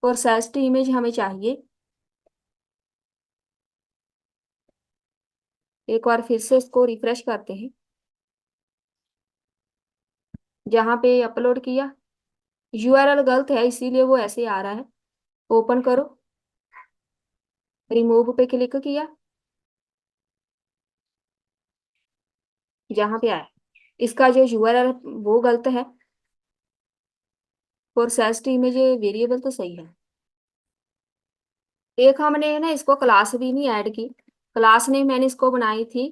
प्रोसेस्ड इमेज हमें चाहिए। एक बार फिर से इसको रिफ्रेश करते हैं। जहाँ पे अपलोड किया यूआरएल गलत है इसीलिए वो ऐसे आ रहा है। ओपन करो, रिमूव पे क्लिक किया, जहाँ पे आया इसका जो यूआरएल वो गलत है। प्रोसेस्ड इमेज वेरिएबल तो सही है। एक हमने ना इसको क्लास भी नहीं ऐड की। क्लास ने मैंने इसको बनाई थी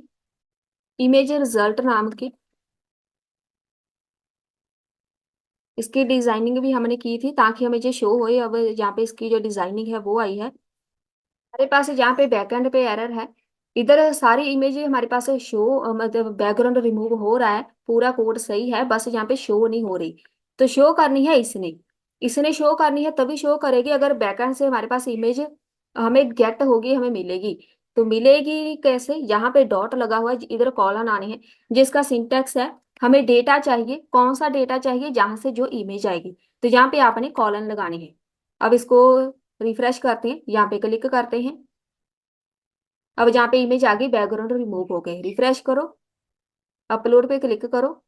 इमेज रिजल्ट नाम की। इसकी डिजाइनिंग भी हमने की थी ताकि हमें जो शो होए। अब यहाँ पे इसकी जो डिजाइनिंग है वो आई है। हमारे पास जहाँ पे बैकएंड पे एरर है, इधर सारी इमेज हमारे पास शो, मतलब बैकग्राउंड रिमूव हो रहा है, पूरा कोड सही है, बस यहाँ पे शो नहीं हो रही। तो शो करनी है इसने, इसने शो करनी है तभी शो करेगी अगर बैकएंड से हमारे पास इमेज हमें गेट होगी, हमें मिलेगी। तो मिलेगी कैसे, यहाँ पे डॉट लगा हुआ है, इधर कॉलन आने हैं जिसका सिंटेक्स है हमें डेटा चाहिए। कौन सा डेटा चाहिए, जहां से जो इमेज आएगी, तो यहाँ पे आपने कॉलन लगानी है। अब इसको रिफ्रेश करते हैं, यहाँ पे क्लिक करते हैं। अब जहाँ पे इमेज आ गई, बैकग्राउंड रिमूव हो गए। रिफ्रेश करो, अपलोड पे क्लिक करो,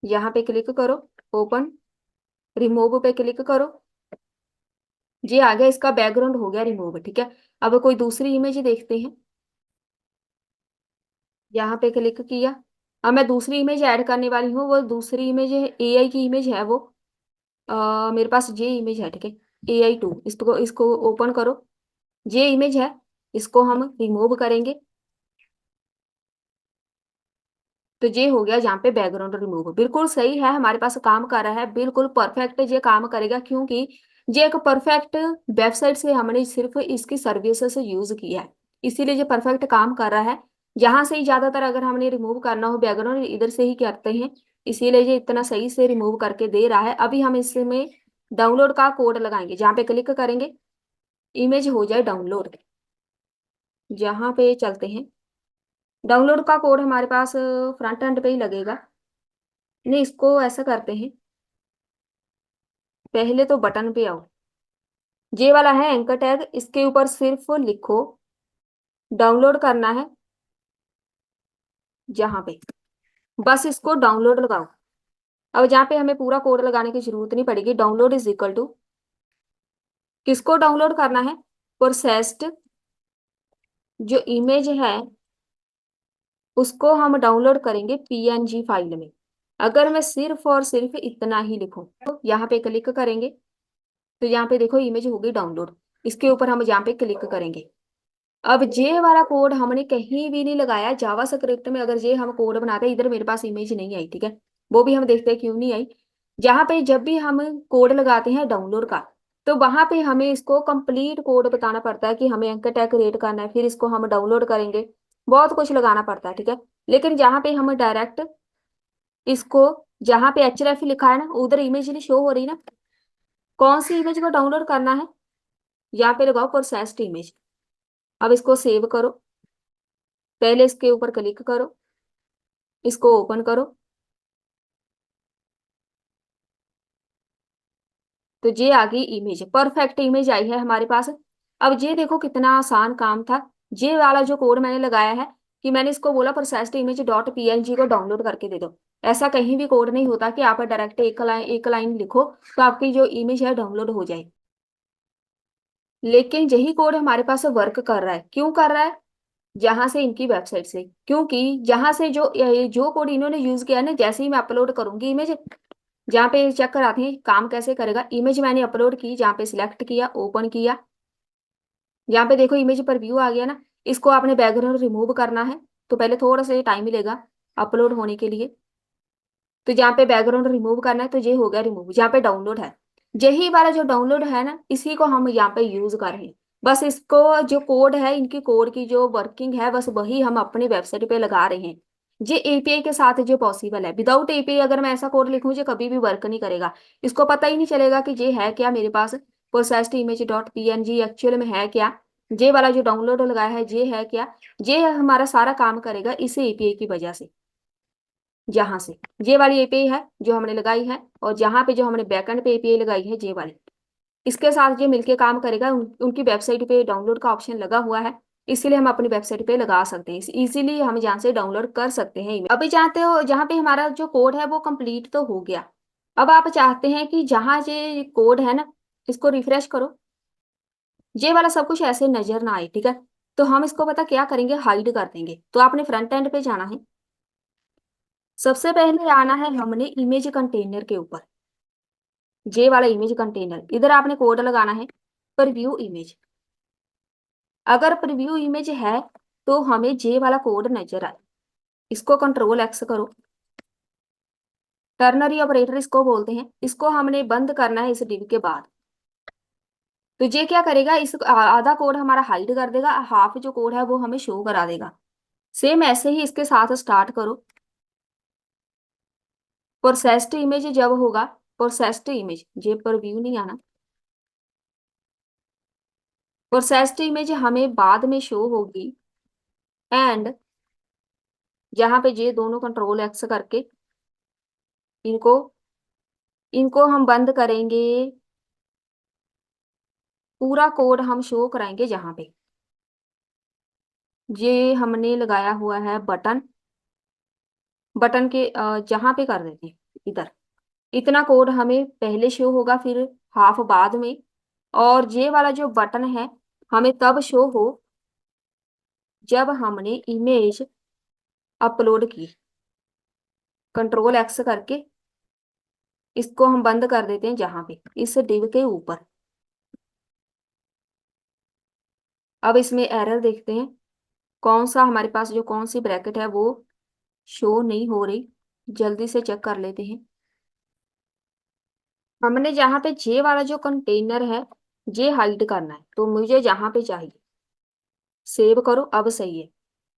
यहाँ पे क्लिक करो, ओपन, रिमूव पे क्लिक करो। ये आ गया, इसका बैकग्राउंड हो गया रिमूव। ठीक है, अब कोई दूसरी इमेज देखते हैं। यहाँ पे क्लिक किया, अब मैं दूसरी इमेज ऐड करने वाली हूँ। वो दूसरी इमेज एआई की इमेज है वो। मेरे पास ये इमेज है, ठीक है, AI2। इसको इसको ओपन करो। ये इमेज है, इसको हम रिमूव करेंगे। तो ये हो गया यहाँ पे बैकग्राउंड रिमूव। बिल्कुल सही है, हमारे पास काम कर रहा है, बिल्कुल परफेक्ट ये काम करेगा, क्योंकि ये एक परफेक्ट वेबसाइट से हमने सिर्फ इसकी सर्विसेज यूज किया है, इसीलिए ये परफेक्ट काम कर रहा है। यहाँ से ही ज्यादातर अगर हमने रिमूव करना हो बैकग्राउंड, इधर से ही करते हैं, इसीलिए ये इतना सही से रिमूव करके दे रहा है। अभी हम इसमें डाउनलोड का कोड लगाएंगे, जहाँ पे क्लिक करेंगे इमेज हो जाए डाउनलोड। जहाँ पे चलते हैं, डाउनलोड का कोड हमारे पास फ्रंट एंड पे ही लगेगा। नहीं, इसको ऐसा करते हैं, पहले तो बटन पे आओ। ये वाला है एंकर टैग, इसके ऊपर सिर्फ लिखो डाउनलोड करना है, जहां पे बस इसको डाउनलोड लगाओ। अब जहाँ पे हमें पूरा कोड लगाने की जरूरत नहीं पड़ेगी। डाउनलोड इज इक्वल टू, किसको डाउनलोड करना है, प्रोसेस्ड जो इमेज है उसको हम डाउनलोड करेंगे पीएनजी फाइल में। अगर मैं सिर्फ और सिर्फ इतना ही लिखूं तो यहाँ पे क्लिक करेंगे तो यहाँ पे देखो इमेज होगी डाउनलोड। इसके ऊपर हम यहाँ पे क्लिक करेंगे। अब जे वाला कोड हमने कहीं भी नहीं लगाया। जावा स्क्रिप्ट में अगर जे हम कोड बनाते हैं, इधर मेरे पास इमेज नहीं आई, ठीक है, वो भी हम देखते हैं क्यों नहीं आई। जहाँ पे जब भी हम कोड लगाते हैं डाउनलोड का, तो वहां पे हमें इसको कंप्लीट कोड बताना पड़ता है कि हमें एंकर टैग क्रिएट करना है, फिर इसको हम डाउनलोड करेंगे, बहुत कुछ लगाना पड़ता है, ठीक है। लेकिन जहाँ पे हम डायरेक्ट इसको, जहाँ पे एचरएफ लिखा है ना, उधर इमेज नहीं शो हो रही ना, कौन सी इमेज को डाउनलोड करना है, यहाँ पे लगाओ प्रोसेस्ड इमेज। अब इसको सेव करो, पहले इसके ऊपर क्लिक करो, इसको ओपन करो, तो ये आ गई इमेज, परफेक्ट इमेज आई है हमारे पास। अब ये देखो कितना आसान काम था। ये वाला जो कोड मैंने लगाया है कि मैंने इसको बोला प्रोसेस्ड इमेज डॉट पीएनजी को डाउनलोड करके दे दो। ऐसा कहीं भी कोड नहीं होता कि आप डायरेक्ट एक लाइन लिखो तो आपकी जो इमेज है डाउनलोड हो जाए। लेकिन यही कोड हमारे पास वर्क कर रहा है। क्यों कर रहा है? जहां से इनकी वेबसाइट से, क्योंकि जहां से जो कोड इन्होंने यूज किया है ना, जैसे ही मैं अपलोड करूंगी इमेज, जहाँ पे चेक कराते हैं काम कैसे करेगा। इमेज मैंने अपलोड की, जहाँ पे सिलेक्ट किया, ओपन किया, यहाँ पे देखो इमेज पर व्यू आ गया ना। इसको आपने बैकग्राउंड रिमूव करना है तो पहले थोड़ा सा टाइम मिलेगा अपलोड होने के लिए। तो जहाँ पे बैकग्राउंड रिमूव करना है तो ये हो गया रिमूव। जहाँ पे डाउनलोड है, यही वाला जो डाउनलोड है ना, इसी को हम यहाँ पे यूज कर रहे हैं। बस इसको जो कोड है, इनकी कोड की जो वर्किंग है, बस वही हम अपनी वेबसाइट पे लगा रहे हैं। ये एपीआई के साथ जो पॉसिबल है। विदाउट एपीआई अगर मैं ऐसा कोड लिखूं, ये कभी भी वर्क नहीं करेगा। इसको पता ही नहीं चलेगा कि ये है क्या मेरे पास, processed image dot PNG actual में है क्या, ये वाला जो डाउनलोड लगाया है ये है क्या। ये हमारा सारा काम करेगा इसी एपीआई की वजह से। जहां से ये वाली एपीआई है जो हमने लगाई है, और जहां पे जो हमने बैकएंड पे एपीआई लगाई है ये वाली, इसके साथ ये मिलके काम करेगा। उनकी वेबसाइट पे डाउनलोड का ऑप्शन लगा हुआ है, इसीलिए हम अपनी वेबसाइट पे लगा सकते हैं। इजीली हम जहाँ से डाउनलोड कर सकते हैं। अभी चाहते हो, जहाँ पे हमारा जो कोड है वो कंप्लीट तो हो गया। अब आप चाहते हैं कि जहाँ ये कोड है ना, इसको रिफ्रेश करो, ये वाला सब कुछ ऐसे नजर ना आए, ठीक है। तो हम इसको पता क्या करेंगे, हाइड कर देंगे। तो आपने फ्रंट एंड पे जाना है। सबसे पहले आना है हमने इमेज कंटेनर के ऊपर, जे वाला इमेज कंटेनर, इधर आपने कोड लगाना है प्रीव्यू इमेज। अगर प्रीव्यू इमेज है तो हमें जे वाला कोड नजर आए। इसको कंट्रोल एक्स करो, टर्नरी ऑपरेटर इसको बोलते हैं। इसको हमने बंद करना है इस डिव के बाद। तो ये क्या करेगा, इस आधा कोड हमारा हाइड कर देगा, हाफ जो कोड है वो हमें शो करा देगा। सेम ऐसे ही इसके साथ स्टार्ट करो। प्रोसेस्ड इमेज जब होगा, प्रोसेस्ड इमेज जे पर व्यू नहीं आना, प्रोसेस्ड इमेज हमें बाद में शो होगी। एंड जहां पे ये दोनों कंट्रोल एक्स करके इनको इनको हम बंद करेंगे, पूरा कोड हम शो कराएंगे। जहां पे ये हमने लगाया हुआ है बटन, बटन के जहां पे कर देते हैं इधर, इतना कोड हमें पहले शो होगा, फिर हाफ बाद में। और ये वाला जो बटन है हमें तब शो हो जब हमने इमेज अपलोड की। कंट्रोल एक्स करके इसको हम बंद कर देते हैं जहां पे, इस डिव के ऊपर। अब इसमें एरर देखते हैं, कौन सा हमारे पास जो कौन सी ब्रैकेट है वो शो नहीं हो रही। जल्दी से चेक कर लेते हैं। हमने जहाँ पे जे वाला जो कंटेनर है ये हाइड करना है, तो मुझे जहाँ पे चाहिए। सेव करो, अब सही है।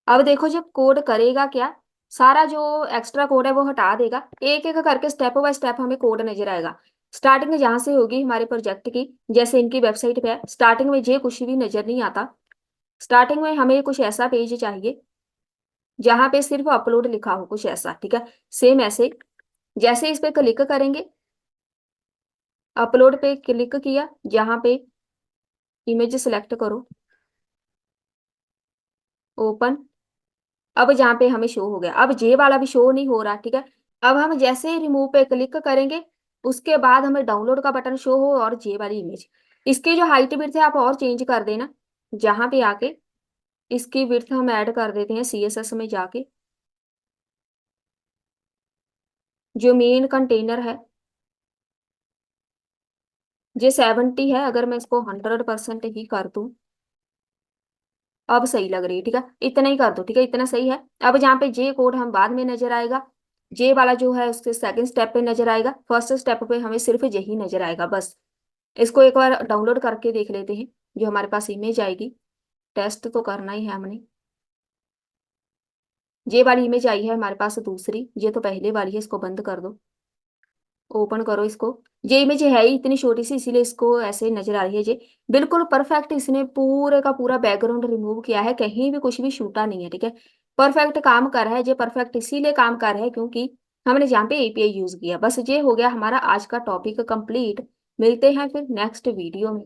अब देखो जब कोड करेगा क्या, सारा जो एक्स्ट्रा कोड है वो हटा देगा। एक एक करके स्टेप बाय स्टेप हमें कोड नजर आएगा। स्टार्टिंग जहाँ से होगी हमारे प्रोजेक्ट की, जैसे इनकी वेबसाइट पे है, स्टार्टिंग में ये कुछ भी नजर नहीं आता। स्टार्टिंग में हमें कुछ ऐसा पेज चाहिए जहाँ पे सिर्फ अपलोड लिखा हो, कुछ ऐसा, ठीक है। सेम ऐसे जैसे इस पे क्लिक करेंगे, अपलोड पे क्लिक किया, जहाँ पे इमेज सेलेक्ट करो, ओपन। अब जहाँ पे हमें शो हो गया, अब जे वाला भी शो नहीं हो रहा, ठीक है। अब हम जैसे ही रिमूव पे क्लिक करेंगे, उसके बाद हमें डाउनलोड का बटन शो हो और जे वाली इमेज। इसकी जो हाइट विड्थ है आप और चेंज कर देना, जहाँ पे आके इसकी विड्थ हम ऐड कर देते हैं CSS में जाके। जो मेन कंटेनर है ये 70 है, अगर मैं इसको 100% ही कर दूं, अब सही लग रही है, ठीक है, इतना ही कर दो, ठीक है, इतना सही है। अब जहाँ पे जे कोड हम बाद में नजर आएगा, जे वाला जो है उसके सेकंड स्टेप पे नजर आएगा, फर्स्ट स्टेप पे हमें सिर्फ यही नजर आएगा बस। इसको एक बार डाउनलोड करके देख लेते हैं, जो हमारे पास इमेज आएगी। टेस्ट तो करना ही है हमने। ये वाली इमेज आई है हमारे पास दूसरी, ये तो पहले वाली है, इसको बंद कर दो, ओपन करो इसको। ये इमेज है ही इतनी छोटी सी, इसीलिए इसको ऐसे नजर आ रही है। ये बिल्कुल परफेक्ट, इसने पूरे का पूरा बैकग्राउंड रिमूव किया है, कहीं भी कुछ भी छूटा नहीं है, ठीक है। परफेक्ट काम कर रहा है ये, परफेक्ट इसीलिए काम कर रहा है क्योंकि हमने यहाँ पे API यूज किया। बस ये हो गया हमारा आज का टॉपिक कंप्लीट। मिलते हैं फिर नेक्स्ट वीडियो में।